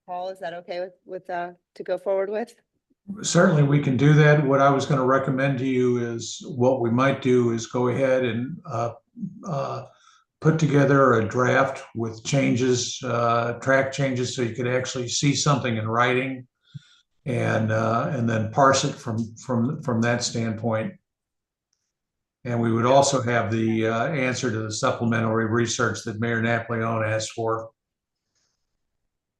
Paul, is that okay to go forward with? Certainly, we can do that. What I was going to recommend to you is what we might do is go ahead and put together a draft with changes, track changes, so you could actually see something in writing, and then parse it from that standpoint. And we would also have the answer to the supplementary research that Mayor Napoleon asked for.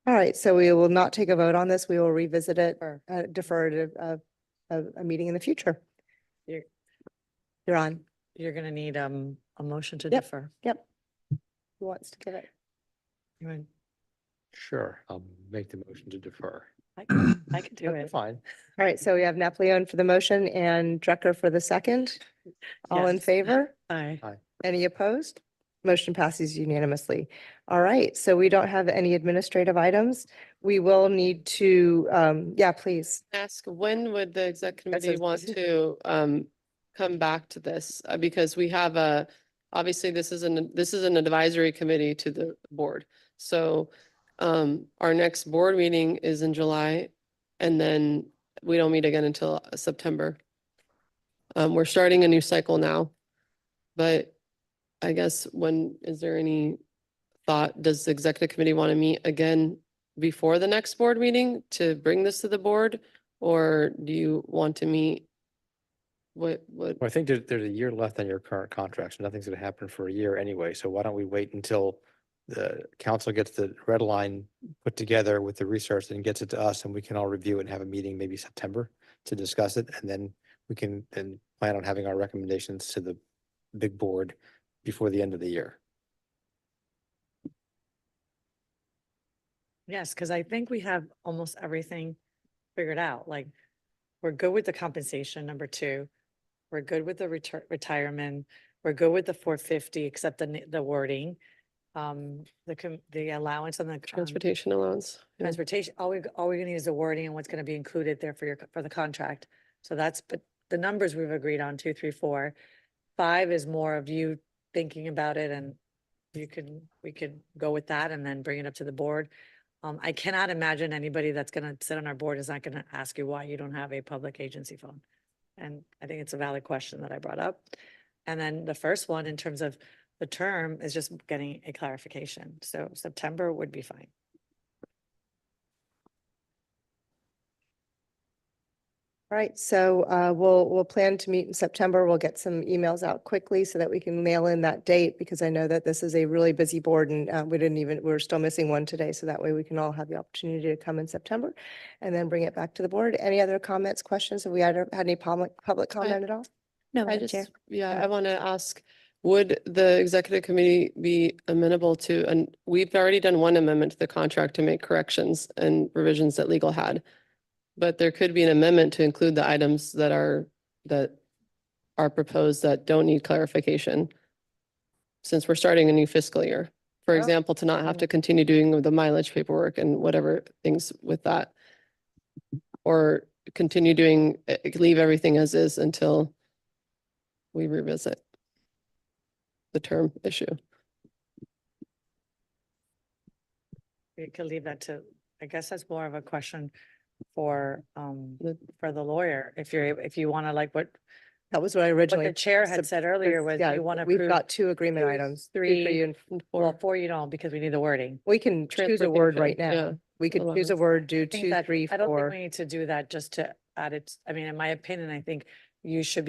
All right, so we will not take a vote on this. We will revisit it, Sure. defer to a meeting in the future. You're- You're on. You're gonna need a motion to Yep. defer. Yep. Who wants to give it? You want- Sure, I'll make the motion to defer. I can do That's it. fine. All right, so we have Napoleon for the motion and Drucker for the second. All in Yes. favor? Aye. Any opposed? Motion passes unanimously. All right, so we don't have any administrative items. We will need to, yeah, please. ask, when would the exec committee says- want to come back to this? Because we have obviously this is an advisory committee to the board. So our next board meeting is in July, and then we don't meet again until September. We're starting a new cycle now, but I guess is there any thought, does the executive committee want to meet again before the next board meeting to bring this to the board? Or do you want to meet? What, Well, I think there's a year left on your current contract, so nothing's gonna happen for a year anyway, so why don't we wait until the council gets the red line put together with the research and gets it to us, and we can all review it and have a meeting maybe September to discuss it, and then we can then plan on having our recommendations to the big board before the end of the year. Yes, because I think we have almost everything figured out. Like, we're good with the compensation, number two. We're good with the retirement. We're good with the 450, except the wording. The allowance on the transportation allowance? Yeah. transportation, all we're gonna need is the wording and what's gonna be included there for the contract. So that's, but the numbers we've agreed on, 2, 3, 4. 5 is more of you thinking about it, and we could go with that and then bring it up to the board. I cannot imagine anybody that's gonna sit on our board is not gonna ask you why you don't have a public agency phone. And I think it's a valid question that I brought up. And then the first one, in terms of the term, is just getting a clarification. So September would be fine. All right, so we'll plan to meet in September. We'll get some emails out quickly so that we can mail in that date, because I know that this is a really busy board, and we're still missing one today. So that way we can all have the opportunity to come in September and then bring it back to the board. Any other comments, questions? Have we had any public comment at all? No, I Madam Chair. just, yeah, I want to ask, would the executive committee be amenable to, and we've already done one amendment to the contract to make corrections and revisions that legal had. But there could be an amendment to include the items that are proposed that don't need clarification. Since we're starting a new fiscal year, for Yeah. example, to not have to continue doing the mileage paperwork and whatever things with that. Or continue doing, leave everything as is until we revisit the term issue. We could leave that to, I guess that's more of a question for The- the lawyer. If you want to, like what That was what I the originally. chair had said earlier was Yeah, you want to we've approve. got 2 agreement two, items, 3, 3 for you and And Well, for 4 you don't, because we need the wording. we can choose a word right transportation, now. We could choose a allowance. word, do I think 2, that- 3, I don't think 4. we need to do that just to add it. I mean, in my opinion, I think you should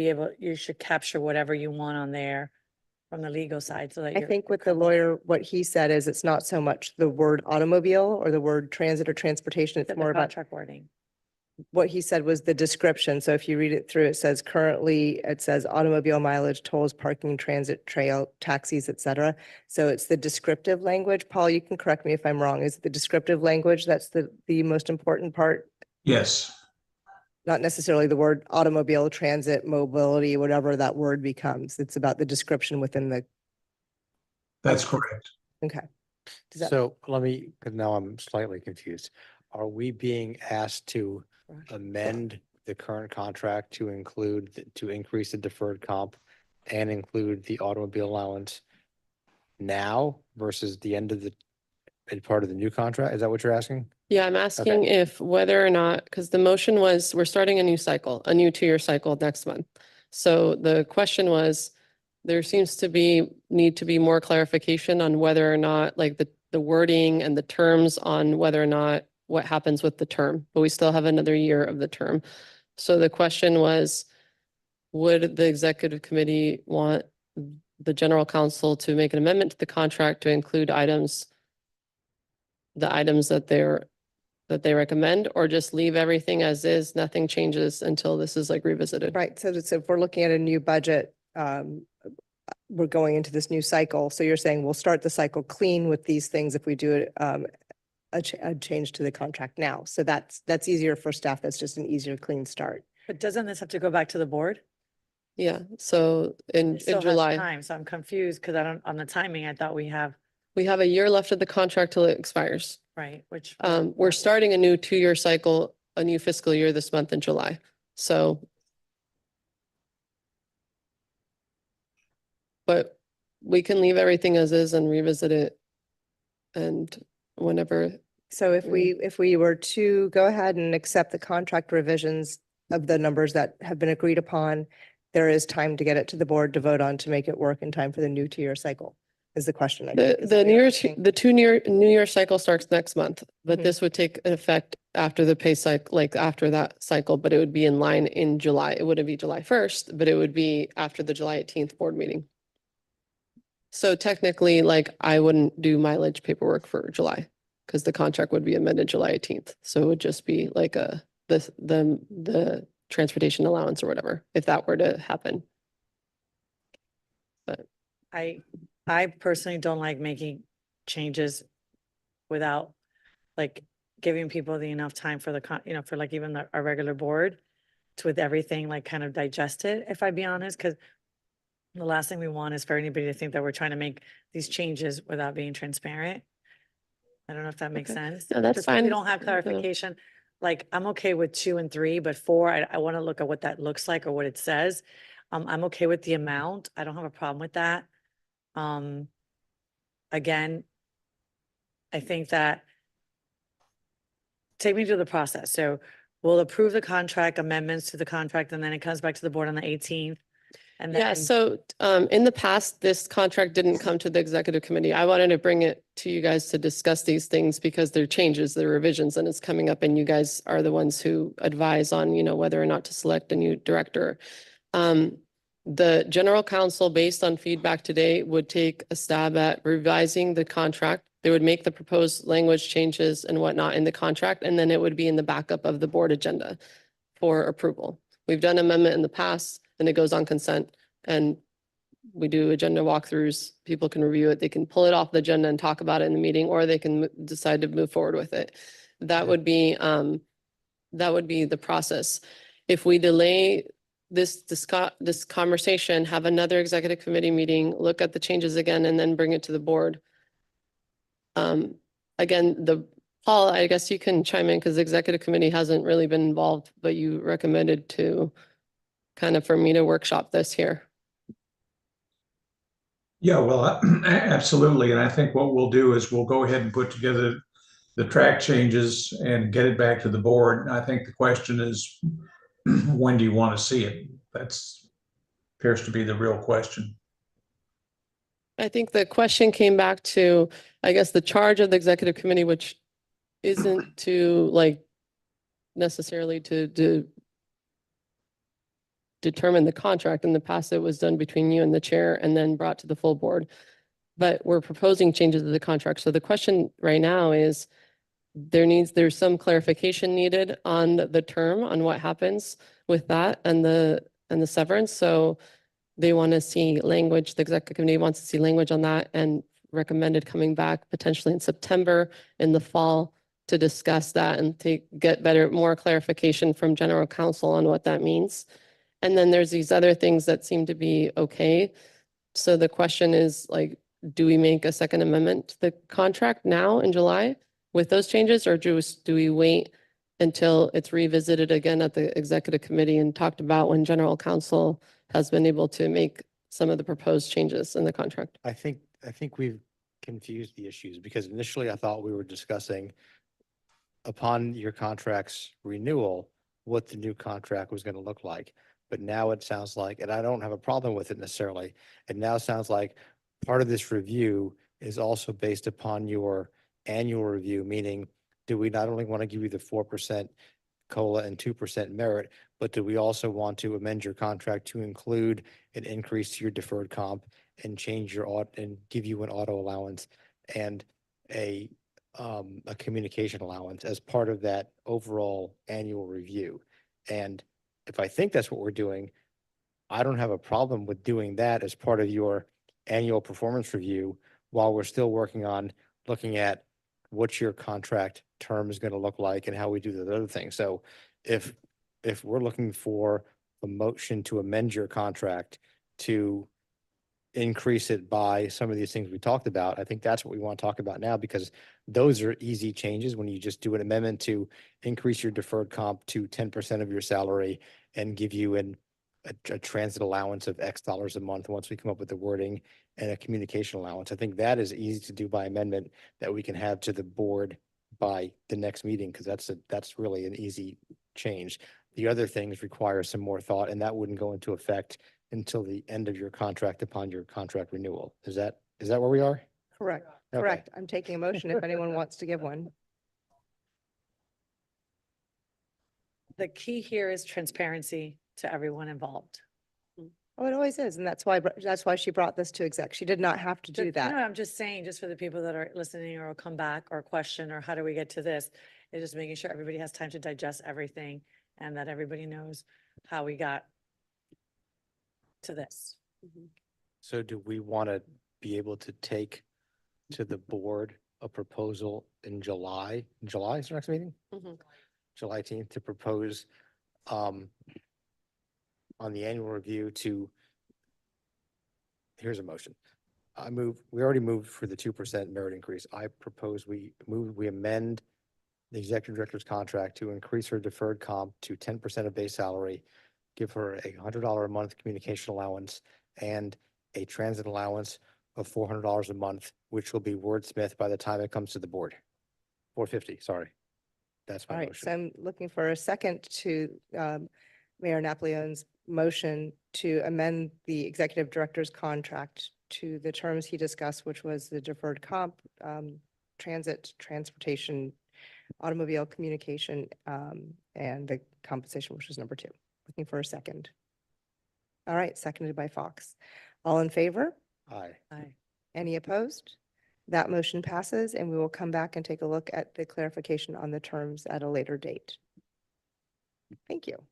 capture whatever you want on there from the legal side so that I you're. think you're with the covered. lawyer, what he said is it's not so much the word automobile or the word transit or transportation. It's The more about contract wording. what he said was the description. So if you read it through, it says currently, it says automobile mileage, tolls, parking, transit, trail, taxis, et cetera. So it's the descriptive language. Paul, you can correct me if I'm wrong. Is it the descriptive language that's the most important part? Yes, Not necessarily the word automobile, transit, mobility, whatever that word becomes. It's about the description within the, that's correct. okay. Does that- So let me, because now I'm slightly confused. Are we being asked to amend the current contract to include, to increase the deferred comp and include the automobile allowance now versus the end of the, as part of the new contract? Is that what you're asking? Yeah, I'm asking if whether or not, because the motion was, we're starting a new cycle, a new 2-year cycle next month. So the question was, there seems to be, need to be more clarification on whether or not, like the wording and the terms on whether or not what happens with the term, but we still have another year of the term. So the question was, would the executive committee want the general counsel to make an amendment to the contract to include items, the items that they recommend, or just leave everything as is, nothing changes until this is like revisited? Right, so if we're looking at a new budget, we're going into this new cycle. So you're saying we'll start the cycle clean with these things if we do it, a change to the contract now. So that's easier for staff. That's just an easier, clean start. But doesn't this have to go back to the board? Yeah, so in It still has July, time, so I'm confused because I don't, on the timing, I thought we have, we have a year left of the contract till it expires. right, which. We're starting a new 2-year cycle, a new fiscal year this month in July. So. But we can leave everything as is and revisit it. And whenever, So if we were to go ahead and accept the contract revisions of the numbers that have been agreed upon, there is time to get it to the board to vote on to make it work in time for the new 2-year cycle. is the question. I The, think, is the that New you're Year's, asking. the New Year cycle starts next month, but Mhm. this would take effect after the pay cycle, like after that cycle, but it would be in line in July. It wouldn't be July 1st, but it would be after the July 18th board meeting. So technically, like, I wouldn't do mileage paperwork for July because the contract would be amended July 18th. So it would just be like the transportation allowance or whatever, if that were to happen. I personally don't like making changes without like giving people the enough time for for like even our regular board to with everything like kind of digest it, if I be honest, because the last thing we want is for anybody to think that we're trying to make these changes without being transparent. I don't know if that makes Okay. sense. No, that's Just 'cause We fine. don't have Mhm. clarification. Like, I'm okay with 2 and 3, but 4, I want to look at what that looks like or what it says. I'm okay with the amount. I don't have a problem with that. Again, I think that take me through the process. So we'll approve the contract amendments to the contract, and then it comes back to the board on the 18th. And Yeah, then, so in the past, this contract didn't come to the executive committee. I wanted to bring it to you guys to discuss these things because they're changes, they're revisions, and it's coming up, and you guys are the ones who advise on, whether or not to select a new director. The general counsel, based on feedback today, would take a stab at revising the contract. They would make the proposed language changes and whatnot in the contract, and then it would be in the backup of the board agenda for approval. We've done amendment in the past and it goes on consent and we do agenda walkthroughs. People can review it. They can pull it off the agenda and talk about it in the meeting, or they can decide to move forward with it. That would be the process. If we delay this conversation, have another executive committee meeting, look at the changes again, and then bring it to the board. Again, Paul, I guess you can chime in because the executive committee hasn't really been involved, but you recommended to for me to workshop this here. Yeah, well, absolutely. And I think what we'll do is we'll go ahead and put together the track changes and get it back to the board. And I think the question is, when do you want to see it? That's appears to be the real question. I think the question came back to, I guess, the charge of the executive committee, which isn't to necessarily to determine the contract. In the past, it was done between you and the chair and then brought to the full board. But we're proposing changes to the contract. So the question right now is, there's some clarification needed on the term, on what happens with that and the severance. So they want to see language, the executive committee wants to see language on that and recommended coming back potentially in September in the fall to discuss that and to get more clarification from general counsel on what that means. And then there's these other things that seem to be okay. So the question is do we make a second amendment to the contract now in July with those changes, or do we wait until it's revisited again at the executive committee and talked about when general counsel has been able to make some of the proposed changes in the contract? I think we've confused the issues because initially I thought we were discussing upon your contract's renewal, what the new contract was going to look like. But now it sounds like, and I don't have a problem with it necessarily, it now sounds like part of this review is also based upon your annual review, meaning do we not only want to give you the 4% COLA and 2% merit, but do we also want to amend your contract to include an increase to your deferred comp and change your and give you an auto allowance and a communication allowance as part of that overall annual review? And if I think that's what we're doing, I don't have a problem with doing that as part of your annual performance review while we're still working on looking at what your contract term is going to look like and how we do the other things. So if we're looking for a motion to amend your contract to increase it by some of these things we talked about, I think that's what we want to talk about now, because those are easy changes when you just do an amendment to increase your deferred comp to 10% of your salary and give you a transit allowance of X dollars a month once we come up with the wording, and a communication allowance. I think that is easy to do by amendment that we can have to the board by the next meeting, because that's really an easy change. The other things require some more thought, and that wouldn't go into effect until the end of your contract upon your contract renewal. Is that Is that where we are? Correct, Okay. correct. I'm taking a motion if anyone wants to give one. The key here is transparency to everyone involved. Oh, it always is. And that's why she brought this to exec. She did not have to do No, that. I'm just saying, just for the people that are listening or will come back or question, or how do we get to this? It's just making sure everybody has time to digest everything and that everybody knows how we got to this. So do we want to be able to take to the board a proposal in July? July is our next meeting? Mhm. July 18th to propose on the annual review to, here's a motion. We already moved for the 2% merit increase. I propose we amend the executive director's contract to increase her deferred comp to 10% of base salary, give her a $100 a month communication allowance and a transit allowance of $400 a month, which will be wordsmithed by the time it comes to the board. 450, sorry. That's All my right, so motion. I'm looking for a second to Mayor Napoleon's motion to amend the executive director's contract to the terms he discussed, which was the deferred comp, transit, transportation, automobile communication, and the compensation, which was number 2. Looking for a second. All right, seconded by Fox. All in favor? Aye. Aye. Any opposed? That motion passes, and we will come back and take a look at the clarification on the terms at a later date. Thank you.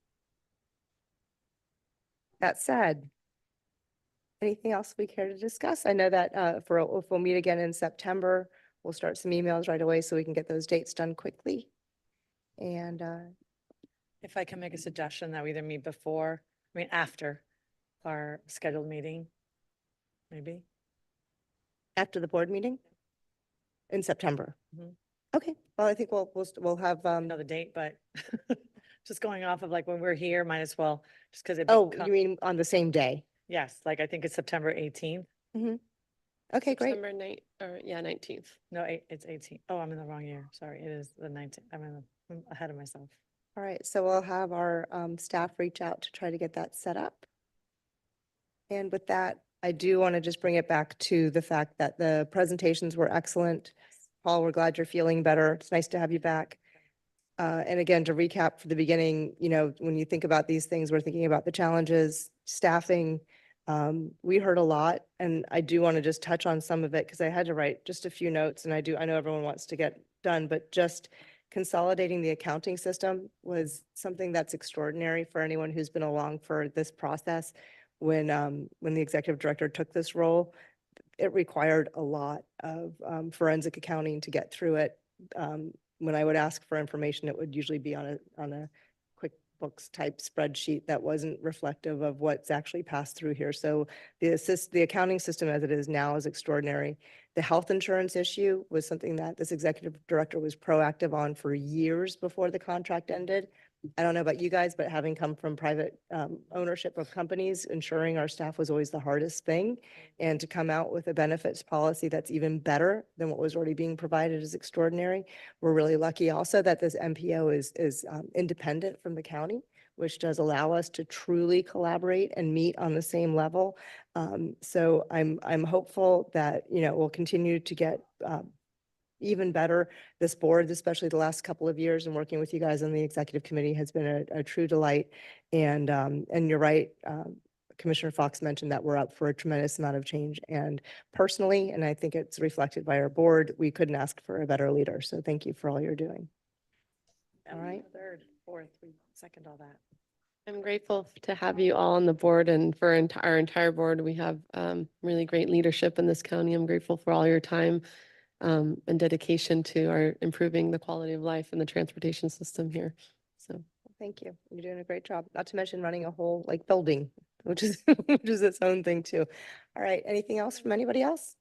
That said, anything else we care to discuss? I know that if we'll meet again in September, we'll start some emails right away so we can get those dates done quickly. And If I can make a suggestion that we either meet before, after our scheduled meeting, maybe. after the board meeting in September. Mhm. Okay, well, I think we'll have, Know the date, but just going off of like when we're here, might as well, just because it. oh, become- you mean on the same day? Yes, like I think it's September 18th. Okay, great. September 19th. No, it's 18. Oh, I'm in the wrong year. Sorry, it is the 19th. I'm ahead of myself. All right, so we'll have our staff reach out to try to get that set up. And with that, I do want to just bring it back to the fact that the presentations were excellent. Paul, we're glad you're feeling better. It's nice to have you back. And again, to recap for the beginning, when you think about these things, we're thinking about the challenges, staffing. We heard a lot, and I do want to just touch on some of it because I had to write just a few notes, and I know everyone wants to get done, but just consolidating the accounting system was something that's extraordinary for anyone who's been along for this process. When the executive director took this role, it required a lot of forensic accounting to get through it. When I would ask for information, it would usually be on a QuickBooks type spreadsheet that wasn't reflective of what's actually passed through here. So the accounting system as it is now is extraordinary. The health insurance issue was something that this executive director was proactive on for years before the contract ended. I don't know about you guys, but having come from private ownership of companies, ensuring our staff was always the hardest thing. And to come out with a benefits policy that's even better than what was already being provided is extraordinary. We're really lucky also that this MPO is independent from the county, which does allow us to truly collaborate and meet on the same level. So I'm hopeful that, we'll continue to get even better. This board, especially the last couple of years and working with you guys on the executive committee has been a true delight. And you're right, Commissioner Fox mentioned that we're up for a tremendous amount of change. And personally, and I think it's reflected by our board, we couldn't ask for a better leader. So thank you for all you're doing. All right. Third, fourth, we second all that. I'm grateful to have you all on the board, and for our entire board. We have really great leadership in this county. I'm grateful for all your time and dedication to our improving the quality of life in the transportation system here. So Thank you. You're doing a great job. Not to mention running a whole building, which is which is its own thing too. All right. Anything else from anybody else?